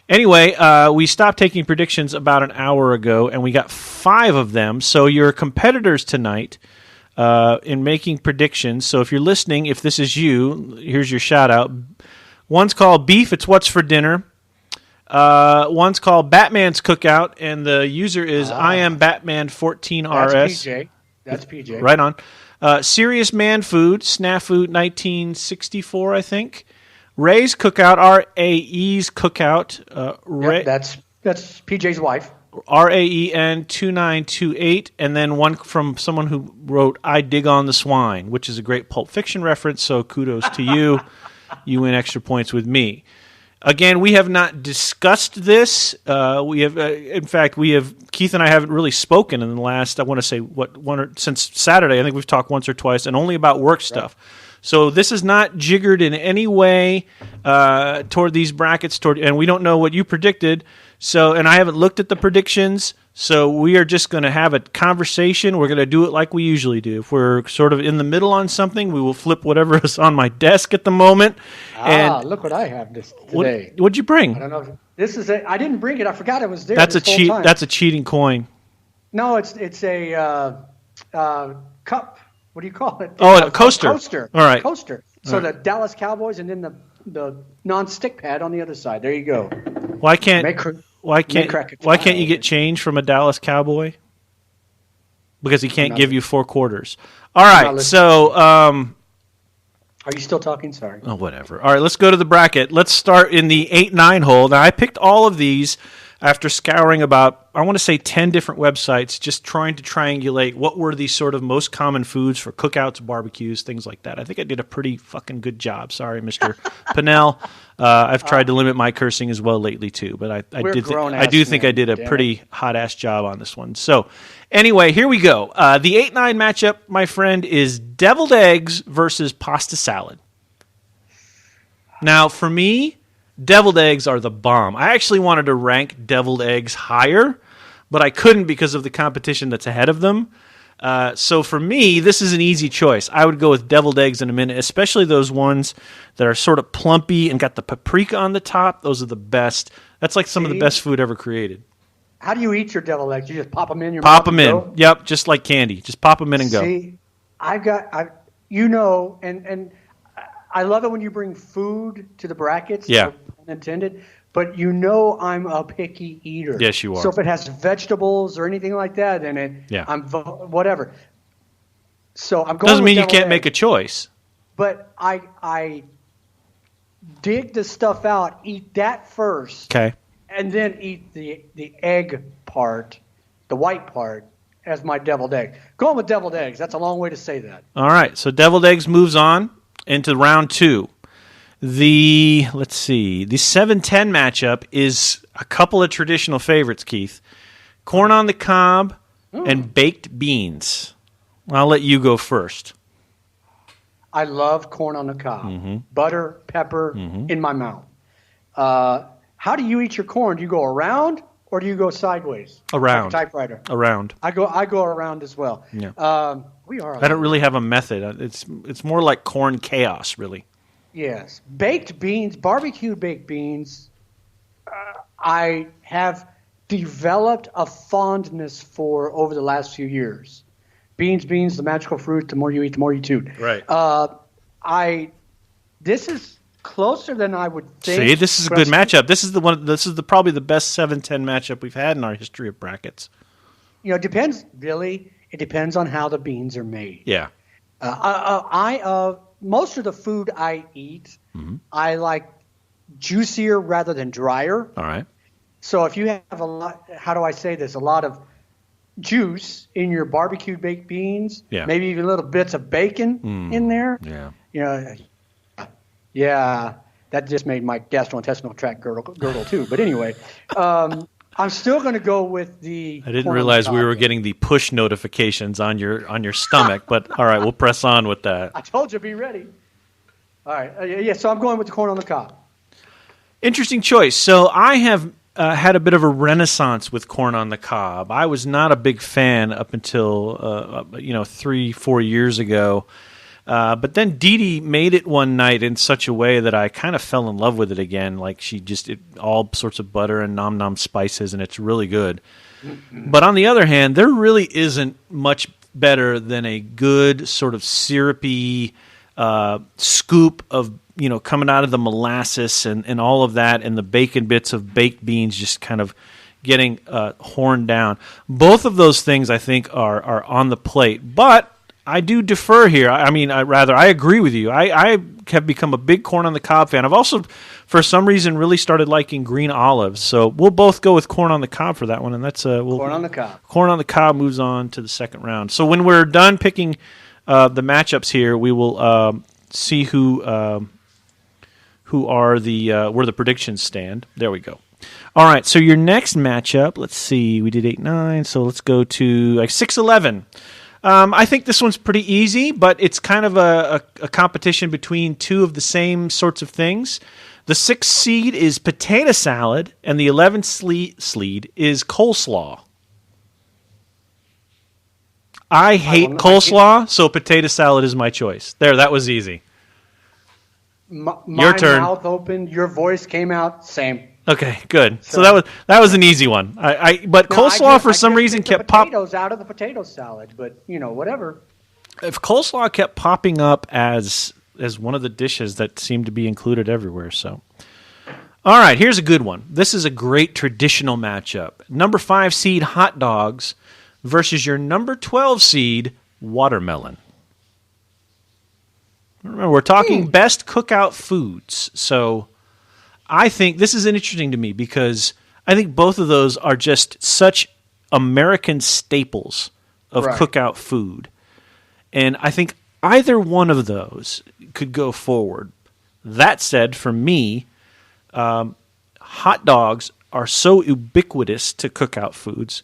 Anyway, we stopped taking predictions about an hour ago, and we got 5 of them. So your competitors tonight in making predictions. So if you're listening, if this is you, here's your shout-out. One's called Beef, It's What's for Dinner. One's called Batman's Cookout, and the user is I am Batman 14RS. That's PJ. Right on. Serious Man Food, Snafu 1964, I think. Ray's Cookout, R-A-E's Cookout. That's PJ's wife. RAEN 2928, and then one from someone who wrote I Dig on the Swine, which is a great Pulp Fiction reference, so kudos to you. You win extra points with me. Again, we have not discussed this. Keith and I haven't really spoken in the last, I want to say, since Saturday. I think we've talked once or twice, and only about work stuff. So this is not jiggered in any way toward these brackets, and we don't know what you predicted. So, and I haven't looked at the predictions. So we are just going to have a conversation. We're going to do it like we usually do. If we're sort of in the middle on something, we will flip whatever is on my desk at the moment. Look what I have today. What'd you bring? I don't know. I didn't bring it. I forgot it was there. That's a cheat. That's a cheating coin. No, it's a cup. What do you call it? Oh, a coaster. Coaster. All right. Coaster. So the Dallas Cowboys, and then the non-stick pad on the other side. There you go. Why can't you get change from a Dallas Cowboy? Because he can't give you 4 quarters. All right. So, are Are you still talking? Sorry. Oh, whatever. All right, let's go to the bracket. Let's start in the 8-9 hole. Now, I picked all of these after scouring about, I want to say, 10 different websites, just trying to triangulate what were the sort of most common foods for cookouts, barbecues, things like that. I think I did a pretty fucking good job. Sorry, Mr. Pinnell. I've tried to limit my cursing as well lately, too, but I do think I did a pretty hot-ass job on this one. So, anyway, here we go. The 8-9 matchup, my friend, is deviled eggs versus pasta salad. Now, for me, deviled eggs are the bomb. I actually wanted to rank deviled eggs higher, but I couldn't because of the competition that's ahead of them. So for me, this is an easy choice. I would go with deviled eggs in a minute, especially those ones that are sort of plumpy and got the paprika on the top. Those are the best. That's like some of the best food ever created. How do you eat your deviled eggs? You just pop them in your mouth? Pop them in. Go? Yep, just like candy. Just pop them in and go. See, and I love it when you bring food to the brackets. Yeah. Intended, but I'm a picky eater. Yes, you are. So if it has vegetables or anything like that in it, I'm whatever. So I'm going. Doesn't mean you can't make a choice. But I dig the stuff out, eat that first, okay, and then eat the egg part, the white part, as my deviled egg. Going with deviled eggs. That's a long way to say that. All right. So deviled eggs moves on into round 2. The 7-10 matchup is a couple of traditional favorites, Keith. Corn on the cob and baked beans. I'll let you go first. I love corn on the cob. Mm-hmm. Butter, pepper in my mouth. How do you eat your corn? Do you go around or do you go sideways? Around. Like a typewriter. Around. I go around as well. Yeah. I don't really have a method. It's more like corn chaos, really. Yes. Baked beans, barbecued baked beans, I have developed a fondness for over the last few years. Beans, the magical fruit, the more you eat, the more you toot. Right. This is closer than I would think. See, this is a good matchup. This is probably the best 7-10 matchup we've had in our history of brackets. It depends, really. It depends on how the beans are made. Yeah. Most of the food I eat, I like juicier rather than drier. All right. So if you have a lot of juice in your barbecued baked beans, maybe even little bits of bacon in there. Yeah, that just made my gastrointestinal tract gurgle too. But anyway, I'm still going to go with the. I didn't realize we were getting the push notifications on your stomach, but all right, we'll press on with that. I told you, be ready. All right, so I'm going with the corn on the cob. Interesting choice. So I have had a bit of a renaissance with corn on the cob. I was not a big fan up until 3-4 years ago. But then Dee Dee made it one night in such a way that I kind of fell in love with it again. Like all sorts of butter and nom spices, and it's really good. But on the other hand, there really isn't much better than a good sort of syrupy scoop of coming out of the molasses and all of that, and the bacon bits of baked beans just kind of getting horned down. Both of those things I think are on the plate, but I do defer here. I agree with you. I have become a big corn on the cob fan. I've also, for some reason, really started liking green olives. So we'll both go with corn on the cob for that one, and that's corn on the cob. Corn on the cob moves on to the second round. So when we're done picking the matchups here, we will see who are where the predictions stand. There we go. All right. So your next matchup. Let's see. We did 8-9. So let's go to 6-11. I think this one's pretty easy, but it's kind of a competition between two of the same sorts of things. The 6th seed is potato salad, and the 11th seed is coleslaw. I hate coleslaw, so potato salad is my choice. There, that was easy. Your turn. My mouth opened, your voice came out, same. Okay, good. So that was an easy one. Coleslaw for some reason kept popping potatoes out of the potato salad, but whatever. If coleslaw kept popping up as one of the dishes that seemed to be included everywhere, so. All right, here's a good one. This is a great traditional matchup. Number 5 seed hot dogs versus your number 12 seed watermelon. Remember, we're talking best cookout foods. So I think this is interesting to me because I think both of those are just such American staples of cookout food. And I think either one of those could go forward. That said, for me, hot dogs are so ubiquitous to cookout foods.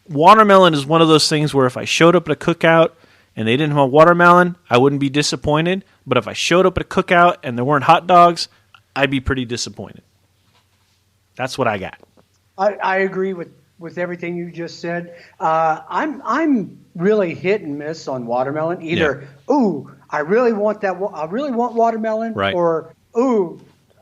Watermelon is one of those things where if I showed up at a cookout and they didn't have watermelon, I wouldn't be disappointed. But if I showed up at a cookout and there weren't hot dogs, I'd be pretty disappointed. That's what I got. I agree with everything you just said. I'm really hit and miss on watermelon. Either, I really want that. I really want watermelon, right. Or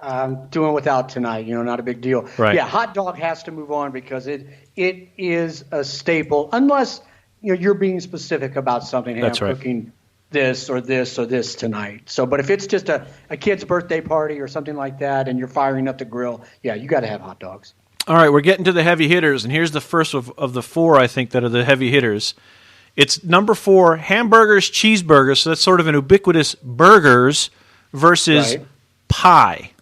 I'm doing without tonight. Not a big deal. Right. Yeah, hot dog has to move on because it is a staple. Unless you're being specific about something. Hey, That's I'm right. cooking this or this or this tonight. So, but if it's just a kid's birthday party or something like that, and you're firing up the grill, yeah, you got to have hot dogs. All right, we're getting to the heavy hitters, and here's the first of the four, I think, that are the heavy hitters. It's number 4, hamburgers, cheeseburgers, so that's sort of an ubiquitous burgers versus pie.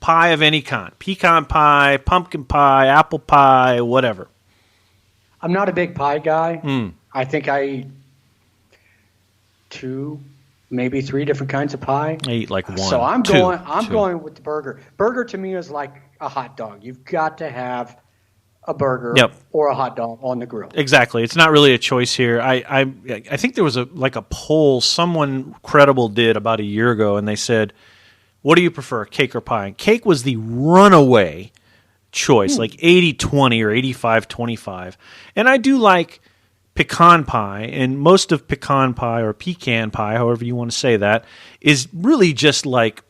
Pie of any kind. Pecan pie, pumpkin pie, apple pie, whatever. I'm not a big pie guy. I think I eat 2, maybe 3 different kinds of pie. I eat like 1. So I'm two. going with the burger. Burger to me is like a hot dog. You've got to have a burger or a hot dog on the grill. Exactly. It's not really a choice here. I think there was a poll someone credible did about a year ago, and they said, what do you prefer, cake or pie? And cake was the runaway choice, like 80-20 or 85-25. And I do like pecan pie, and most of pecan pie or pecan pie, however you want to say that, is really just like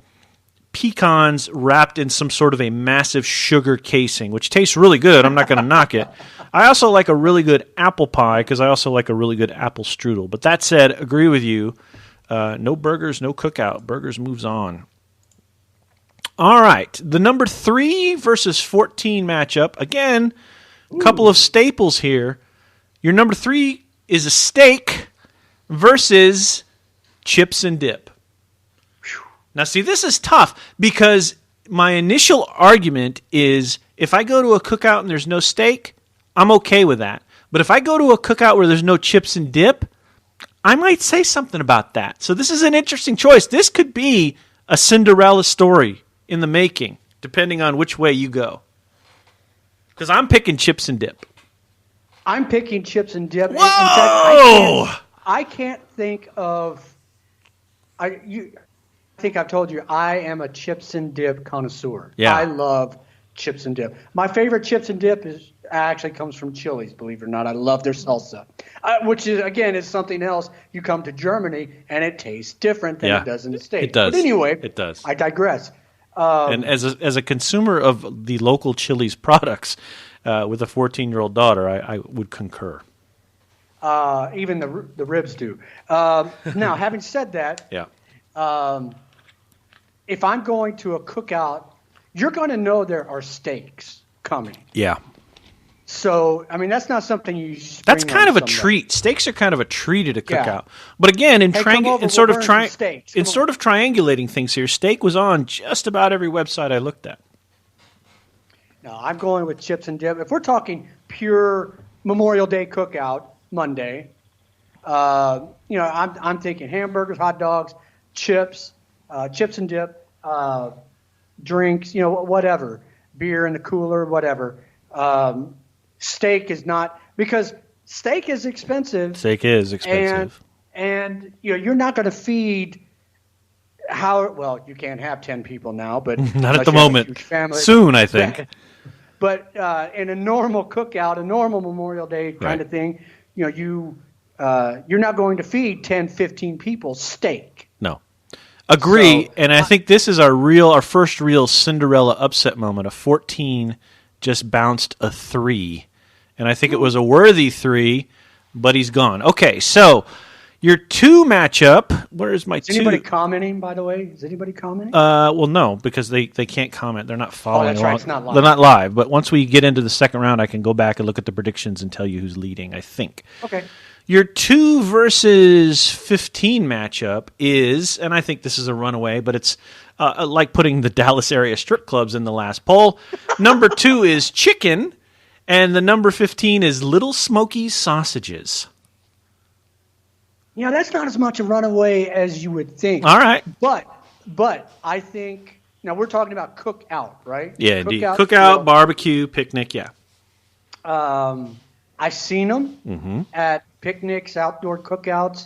pecans wrapped in some sort of a massive sugar casing, which tastes really good. I'm not going to knock it. I also like a really good apple pie because I also like a really good apple strudel. But that said, agree with you. No burgers, no cookout. Burgers moves on. All right. The number 3 versus 14 matchup. Again, a couple of staples here. Your number 3 is a steak versus chips and dip. Now, see, this is tough because my initial argument is if I go to a cookout and there's no steak, I'm okay with that. But if I go to a cookout where there's no chips and dip, I might say something about that. So this is an interesting choice. This could be a Cinderella story in the making, depending on which way you go. Because I'm picking chips and dip. I'm picking chips and dip. Whoa! In fact, I can't think of... I think I've told you I am a chips and dip connoisseur. Yeah. I love chips and dip. My favorite chips and dip actually comes from Chili's, believe it or not. I love their salsa, which is, again, is something else. You come to Germany and it tastes different than it does in the States. It does. But anyway, it does. I digress. And as a consumer of the local Chili's products with a 14-year-old daughter, I would concur. Even the ribs do. Now, having said that, if I'm going to a cookout, you're going to know there are steaks coming. Yeah. So, I mean, that's not something you That's kind of a treat. Steaks are kind of a treat at a cookout. But again, in sort of triangulating things here, steak was on just about every website I looked at. No, I'm going with chips and dip. If we're talking pure Memorial Day cookout, Monday, I'm thinking hamburgers, hot dogs, chips and dip, drinks, whatever, beer in the cooler, whatever. Steak is not, because steak is expensive. Steak is expensive. And you're not going to feed you can't have 10 people now, but not at the moment. Soon, I think. But in a normal cookout, a normal Memorial Day kind of thing, you're not going to feed 10, 15 people steak. No. Agree, and I think this is our first real Cinderella upset moment. A 14 just bounced a 3, and I think it was a worthy 3, but he's gone. Okay, so your 2 matchup. Where's my 2? Is anybody commenting, by the way? Is anybody commenting? Well, no, because they can't comment. They're not following that's along. right. It's not live. They're not live, but once we get into the second round, I can go back and look at the predictions and tell you who's leading, I think. Okay. Your 2 versus 15 matchup is, and I think this is a runaway, but it's like putting the Dallas area strip clubs in the last poll. Number 2 is chicken, and the number 15 is Little Smoky sausages. Yeah, that's not as much a runaway as you would think. All right. But I think, now we're talking about cookout, right? Yeah, indeed. Cookout, barbecue, picnic, yeah. I've seen them at picnics, outdoor cookouts.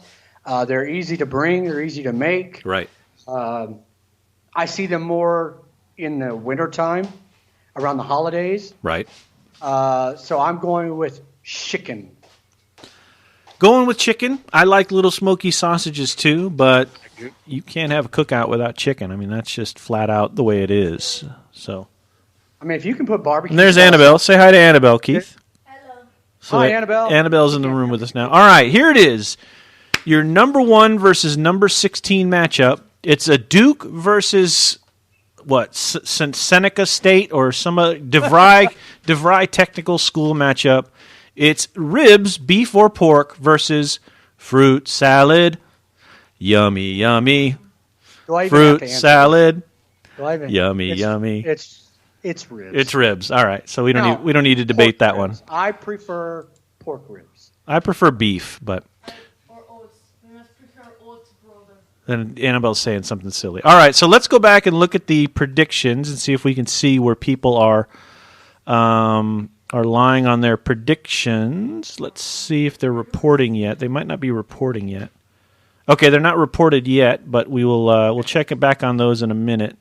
They're easy to bring. They're easy to make. Right. I see them more in the wintertime, around the holidays. Right. So I'm going with chicken. Going with chicken. I like Little Smoky sausages too, but you can't have a cookout without chicken. I mean, that's just flat out the way it is. So, I mean, if you can put barbecue. And there's Annabelle. Say hi to Annabelle, Keith. Hello. So hi, Annabelle. Annabelle's in the room with us now. All right, here it is. Your number 1 versus number 16 matchup. It's a Duke versus what? Seneca State or some DeVry Technical School matchup. It's ribs, beef or pork versus fruit salad. Yummy, yummy. Fruit salad. Yummy, yummy. It's ribs. It's ribs. All right. So we don't need to debate that ribs. one. I prefer pork ribs. I prefer beef, but Or oats. We must prefer oats, brother. then Annabelle's saying something silly. All right. So let's go back and look at the predictions and see if we can see where people are lying on their predictions. Let's see if they're reporting yet. They might not be reporting yet. Okay, they're not reported yet, but we'll check it back on those in a minute.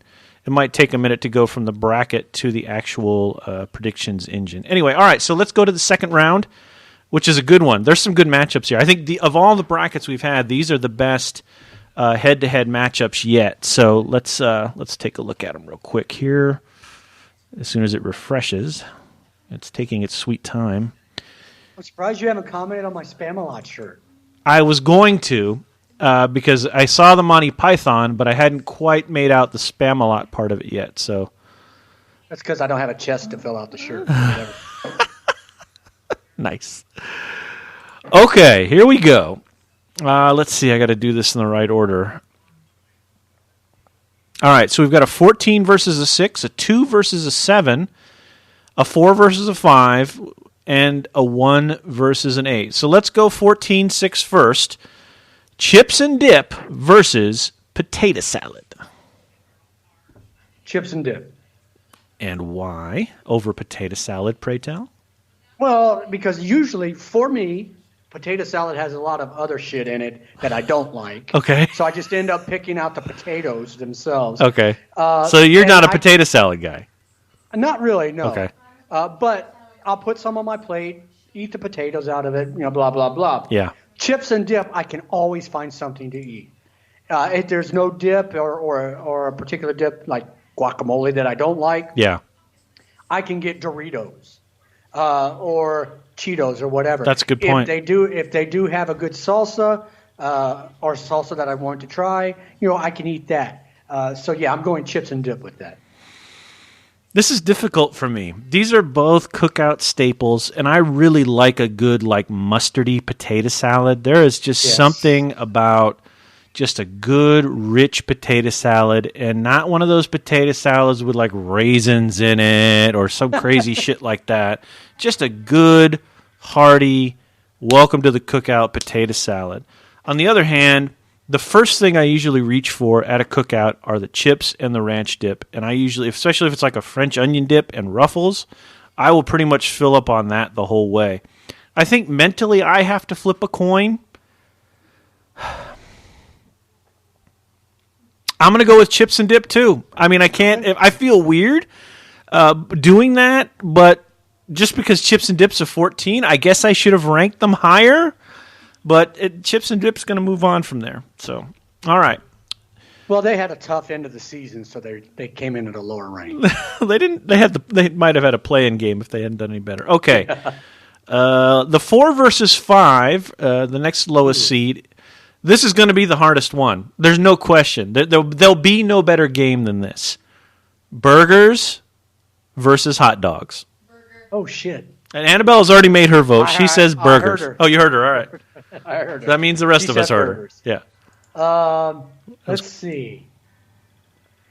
It might take a minute to go from the bracket to the actual predictions engine. Anyway, all right, so let's go to the second round, which is a good one. There's some good matchups here. I think of all the brackets we've had, these are the best head-to-head matchups yet. So let's take a look at them real quick here. As soon as it refreshes, it's taking its sweet time. I'm surprised you haven't commented on my Spamalot shirt. I was going to. Because I saw the Monty Python, but I hadn't quite made out the Spamalot part of it yet. So that's because I don't have a chest to fill out the shirt. Nice. Okay, here we go. Let's see. I got to do this in the right order. All right, so we've got a 14 versus a 6, a 2 versus a 7, a 4 versus a 5, and a 1 versus an 8. So let's go 14-6 first. Chips and dip versus potato salad. Chips and dip. And why over potato salad, pray tell? Well, because usually, for me, potato salad has a lot of other shit in it that I don't like. Okay. So I just end up picking out the potatoes themselves. Okay. So you're not a potato salad guy? Not really, no. Okay. But I'll put some on my plate, eat the potatoes out of it, blah, blah, blah. Yeah. Chips and dip, I can always find something to eat. If there's no dip or a particular dip like guacamole that I don't like, yeah, I can get Doritos or Cheetos or whatever. That's a good point. If they do have a good salsa or salsa that I want to try, I can eat that. So yeah, I'm going chips and dip with that. This is difficult for me. These are both cookout staples, and I really like a good, mustardy potato salad. There is just something about just a good, rich potato salad, and not one of those potato salads with, raisins in it or some crazy shit like that. Just a good, hearty, welcome to the cookout potato salad. On the other hand, the first thing I usually reach for at a cookout are the chips and the ranch dip. And I usually, especially if it's like a French onion dip and Ruffles, I will pretty much fill up on that the whole way. I think mentally I have to flip a coin. I'm going to go with chips and dip too. I mean, I feel weird doing that, but just because chips and dip's a 14, I guess I should have ranked them higher. But chips and dip's going to move on from there. So, all right. Well, they had a tough end of the season, so they came in at a lower rank. They didn't. They might have had a play-in game if they hadn't done any better. Okay. The 4 versus 5, the next lowest seed. This is going to be the hardest one. There's no question. There'll be no better game than this. Burgers versus hot dogs. Oh shit. And Annabelle's already made her vote. She says burgers. I heard her. Oh, you heard her. All right. I heard her. That means the rest of us heard her. Yeah. Let's see.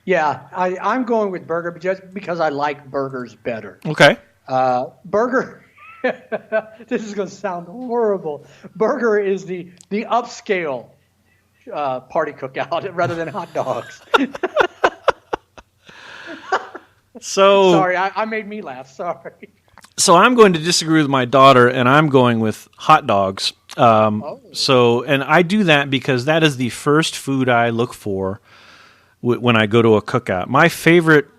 Yeah, I'm going with burger just because I like burgers better. Okay. Burger. This is going to sound horrible. Burger is the upscale party cookout rather than hot dogs. Sorry, I made me laugh. Sorry. So I'm going to disagree with my daughter, and I'm going with hot dogs. And I do that because that is the first food I look for when I go to a cookout.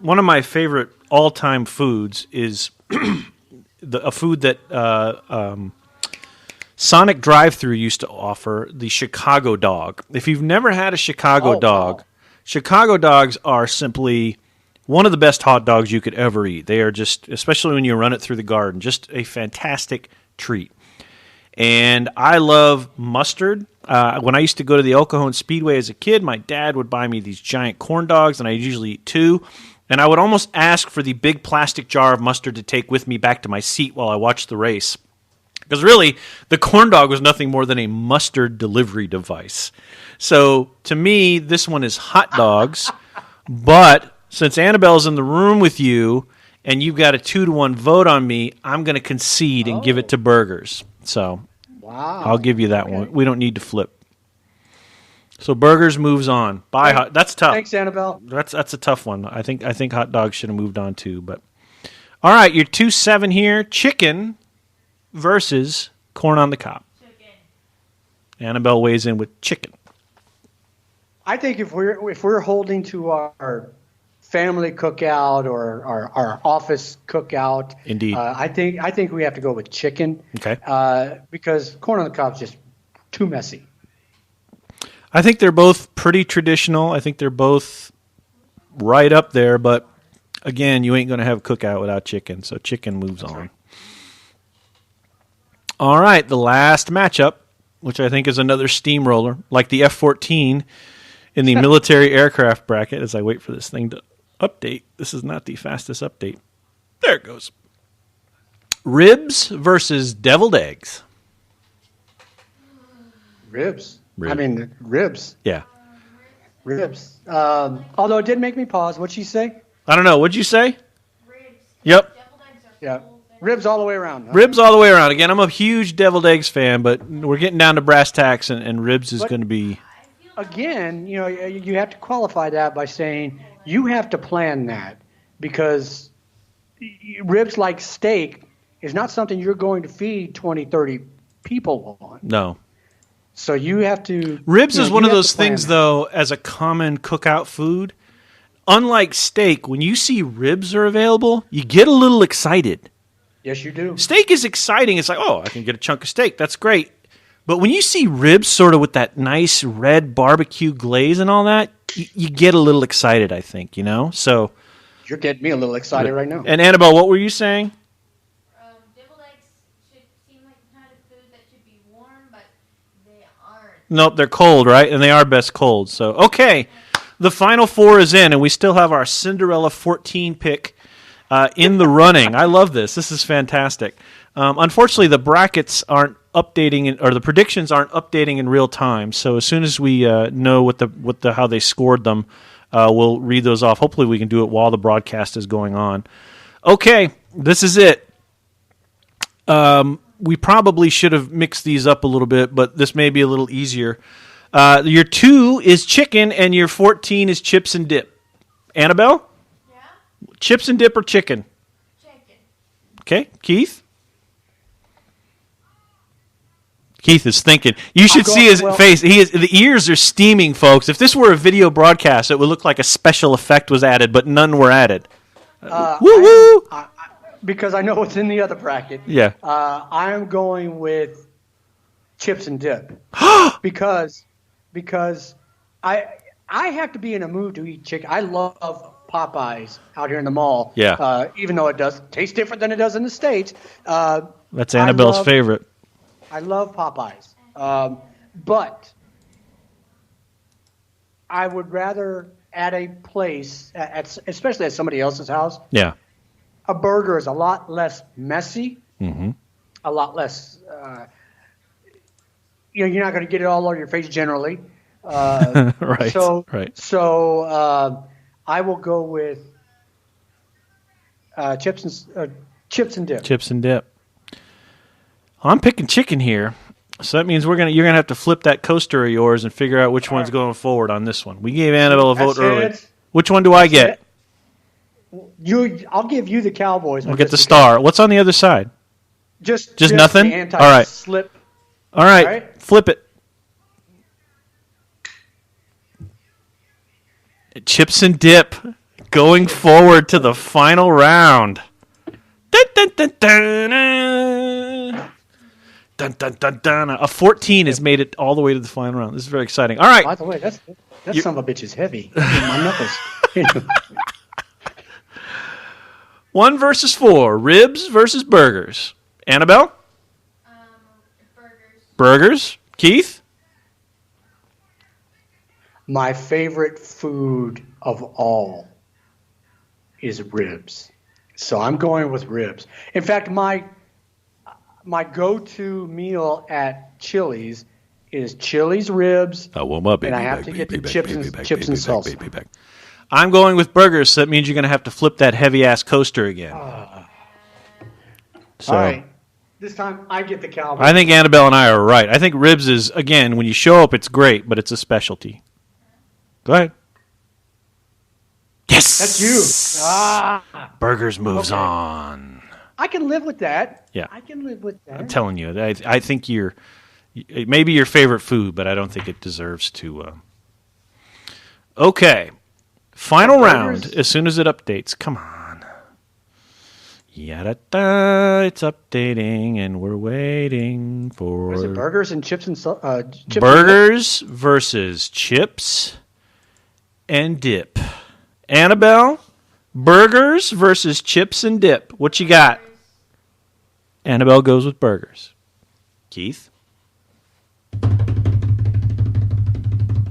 One of my favorite all-time foods is a food that Sonic Drive-Thru used to offer, the Chicago dog. If you've never had a Chicago dog, wow. Chicago dogs are simply one of the best hot dogs you could ever eat. They are just, especially when you run it through the garden, just a fantastic treat. And I love mustard. When I used to go to the El Cajon Speedway as a kid, my dad would buy me these giant corn dogs, and I usually eat 2. And I would almost ask for the big plastic jar of mustard to take with me back to my seat while I watched the race. Because really, the corn dog was nothing more than a mustard delivery device. So to me, this one is hot dogs, but since Annabelle's in the room with you and you've got a 2-1 vote on me, I'm going to concede and give it to burgers. So I'll give you that one. We don't need to flip. So burgers moves on. That's tough. Thanks, Annabelle. That's a tough one. I think hot dogs should have moved on too. But all right, you're 2-7 here. Chicken versus corn on the cob. Chicken. Annabelle weighs in with chicken. I think if we're holding to our family cookout or our office cookout. Indeed. I think we have to go with chicken. Okay. Because corn on the cob is just too messy. I think they're both pretty traditional. I think they're both right up there, but again, you ain't going to have a cookout without chicken, so chicken moves on. Right. All right, the last matchup, which I think is another steamroller, like the F-14 in the military aircraft bracket, as I wait for this thing to update. This is not the fastest update. There it goes. Ribs versus deviled eggs. Ribs. I mean, ribs. Yeah. Ribs. Although it did make me pause. What'd she say? I don't know. What'd you say? Ribs. Yep. Yeah. Ribs all the way around. Huh? Ribs all the way around. Again, I'm a huge deviled eggs fan, but we're getting down to brass tacks, and ribs is going to be... Again, you have to qualify that by saying you have to plan that, because ribs, like steak, is not something you're going to feed 20, 30 people on. No. So you have to... Ribs is one of those things, though, as a common cookout food. Unlike steak, when you see ribs are available, you get a little excited. Yes, you do. Steak is exciting. It's like, oh, I can get a chunk of steak. That's great. But when you see ribs sort of with that nice red barbecue glaze and all that, you get a little excited, I think, So you're getting me a little excited right now. And Annabelle, what were you saying? Deviled eggs should seem like the kind of food that should be warm, but they aren't. Nope, they're cold, right? And they are best cold. So, okay, the final 4 is in, and we still have our Cinderella 14 pick in the running. I love this. This is fantastic. Unfortunately, the brackets aren't updating, or the predictions aren't updating in real time. So as soon as we know how they scored them, we'll read those off. Hopefully, we can do it while the broadcast is going on. Okay, this is it. We probably should have mixed these up a little bit, but this may be a little easier. Your 2 is chicken, and your 14 is chips and dip. Annabelle? Yeah? Chips and dip or chicken? Chicken. Okay, Keith? Keith is thinking. You should see his face. The ears are steaming, folks. If this were a video broadcast, it would look like a special effect was added, but none were added. Woo-woo! Because I know what's in the other bracket. Yeah. I'm going with chips and dip. because I have to be in a mood to eat chicken. I love Popeyes out here in the mall. Yeah. Even though it does taste different than it does in the States. That's Annabelle's favorite. I love Popeyes. But I would rather at a place, especially at somebody else's house. Yeah. A burger is a lot less messy a lot less. You're not going to get it all over your face generally. Right. So I will go with chips and dip. Chips and dip. I'm picking chicken here, so that means you're gonna have to flip that coaster of yours and figure out which one's going forward on this one. We gave Annabelle a vote earlier. Which one do I get? I'll give you the Cowboys. We'll get the star. What's on the other side? Just nothing. All right. Slip. All right. Flip it. Chips and dip going forward to the final round. Dun, dun, dun, dun, dun, dun, dun, dun. A 14 has made it all the way to the final round. This is very exciting. All right. By the way, that son of a bitch is heavy. My knuckles. 1 versus 4. Ribs versus burgers. Annabelle? Burgers. Burgers. Keith? My favorite food of all is ribs. So I'm going with ribs. In fact, my go-to meal at Chili's is Chili's ribs. Oh, well, my baby and I have back, to baby get the back, chips baby and back, chips baby and back, salsa. baby back. I'm going with burgers, so that means you're going to have to flip that heavy-ass coaster again. All right. This time I get the Cowboys. I think Annabelle and I are right. I think ribs is, again, when you show up, it's great, but it's a specialty. Go ahead. Yes! That's you. Burgers moves on. I can live with that. Yeah. I can live with that. I'm telling you, I think it may be your favorite food, but I don't think it deserves to. Okay. Final round, as soon as it updates. Come on. Yada-da, it's updating, and we're waiting for... Is it burgers and chips and chips burgers versus chips and dip. Annabelle, burgers versus chips and dip. What you got? Annabelle goes with burgers. Keith?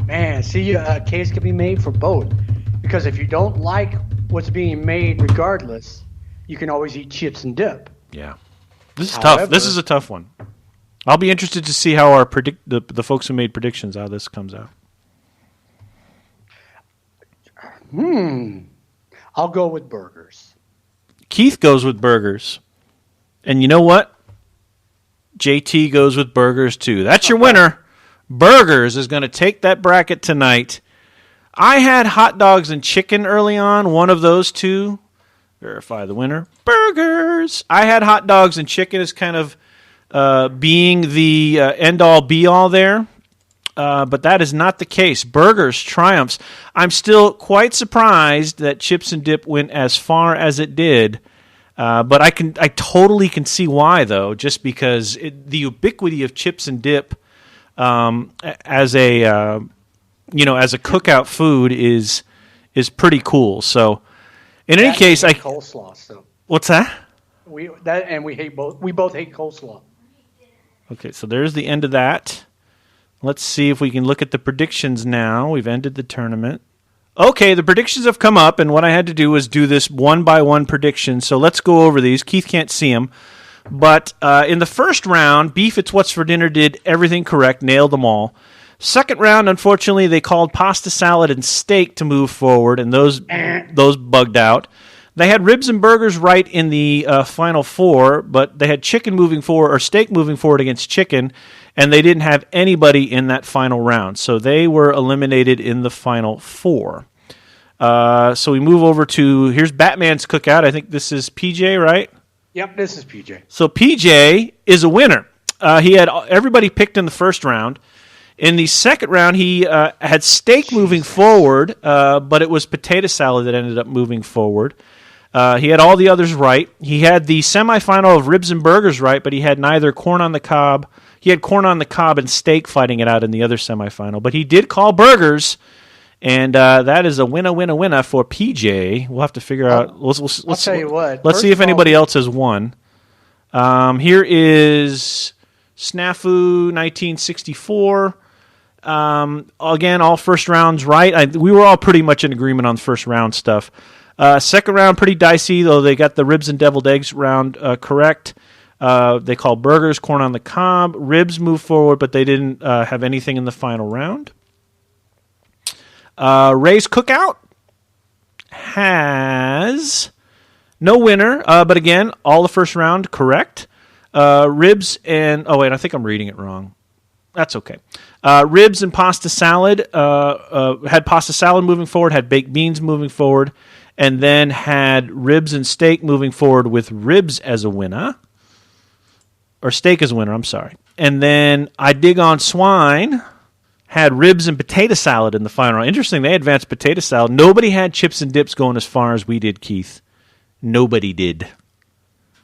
Man, see, a case can be made for both. Because if you don't like what's being made regardless, you can always eat chips and dip. Yeah. This is tough. This is a tough one. I'll be interested to see how our the folks who made predictions, how this comes out. I'll go with burgers. Keith goes with burgers. And you know what? JT goes with burgers too. That's your winner. Burgers is going to take that bracket tonight. I had hot dogs and chicken early on. One of those two. Verify the winner. Burgers. I had hot dogs and chicken as kind of being the end-all, be-all there. But that is not the case. Burgers triumphs. I'm still quite surprised that chips and dip went as far as it did. But I totally can see why, though, just because the ubiquity of chips and dip as a cookout food is pretty cool. So, in any case, coleslaw. So what's that? We hate both. We both hate coleslaw. Okay, so there's the end of that. Let's see if we can look at the predictions now. We've ended the tournament. Okay, the predictions have come up, and what I had to do was do this one-by-one prediction. So let's go over these. Keith can't see them. But in the first round, Beef It's What's for Dinner did everything correct, nailed them all. Second round, unfortunately, they called pasta salad and steak to move forward, and those bugged out. They had ribs and burgers right in the final four, but they had chicken moving forward or steak moving forward against chicken, and they didn't have anybody in that final round. So they were eliminated in the final four. So we move over to, here's Batman's Cookout. I think this is PJ, right? Yep, this is PJ. So PJ is a winner. He had everybody picked in the first round. In the second round, he had steak moving forward, but it was potato salad that ended up moving forward. He had all the others right. He had the semifinal of ribs and burgers right, but he had neither corn on the cob. He had corn on the cob and steak fighting it out in the other semifinal. But he did call burgers, and that is a winner for PJ. We'll have to figure out. I'll tell you what. Let's see if anybody else has won. Here is Snafu 1964. Again, all first rounds right. We were all pretty much in agreement on the first round stuff. Second round, pretty dicey, though they got the ribs and deviled eggs round correct. They call burgers corn on the cob. Ribs moved forward, but they didn't have anything in the final round. Ray's Cookout has no winner, but again, all the first round correct. Ribs and... Oh, wait, I think I'm reading it wrong. That's okay. Ribs and pasta salad had pasta salad moving forward, had baked beans moving forward, and then had ribs and steak moving forward with ribs as a winner. Or steak as a winner, I'm sorry. And then I Dig on Swine had ribs and potato salad in the final round. Interesting, they advanced potato salad. Nobody had chips and dips going as far as we did, Keith. Nobody did.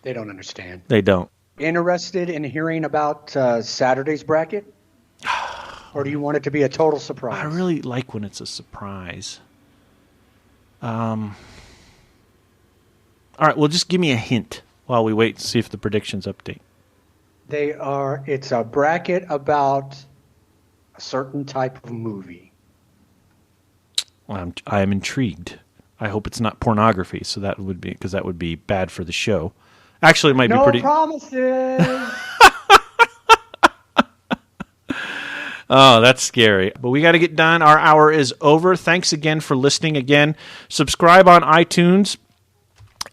They don't understand. They don't. Interested in hearing about Saturday's bracket? Or do you want it to be a total surprise? I really like when it's a surprise. All right, well, just give me a hint while we wait to see if the predictions update. It's a bracket about a certain type of movie. Well, I am intrigued. I hope it's not pornography, so that would be bad for the show. Actually, it might be pretty... No promises! Oh, that's scary. But we got to get done. Our hour is over. Thanks again for listening. Again, subscribe on iTunes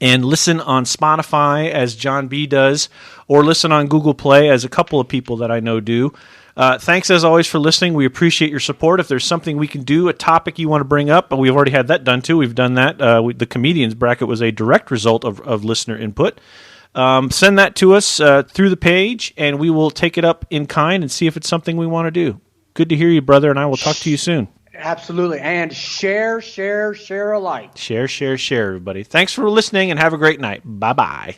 and listen on Spotify as John B. does, or listen on Google Play as a couple of people that I know do. Thanks, as always, for listening. We appreciate your support. If there's something we can do, a topic you want to bring up, we've already had that done, too. We've done that. The Comedians bracket was a direct result of listener input. Send that to us through the page, and we will take it up in kind and see if it's something we want to do. Good to hear you, brother, and I will talk to you soon. Absolutely. And share alike. Share, everybody. Thanks for listening, and have a great night. Bye-bye.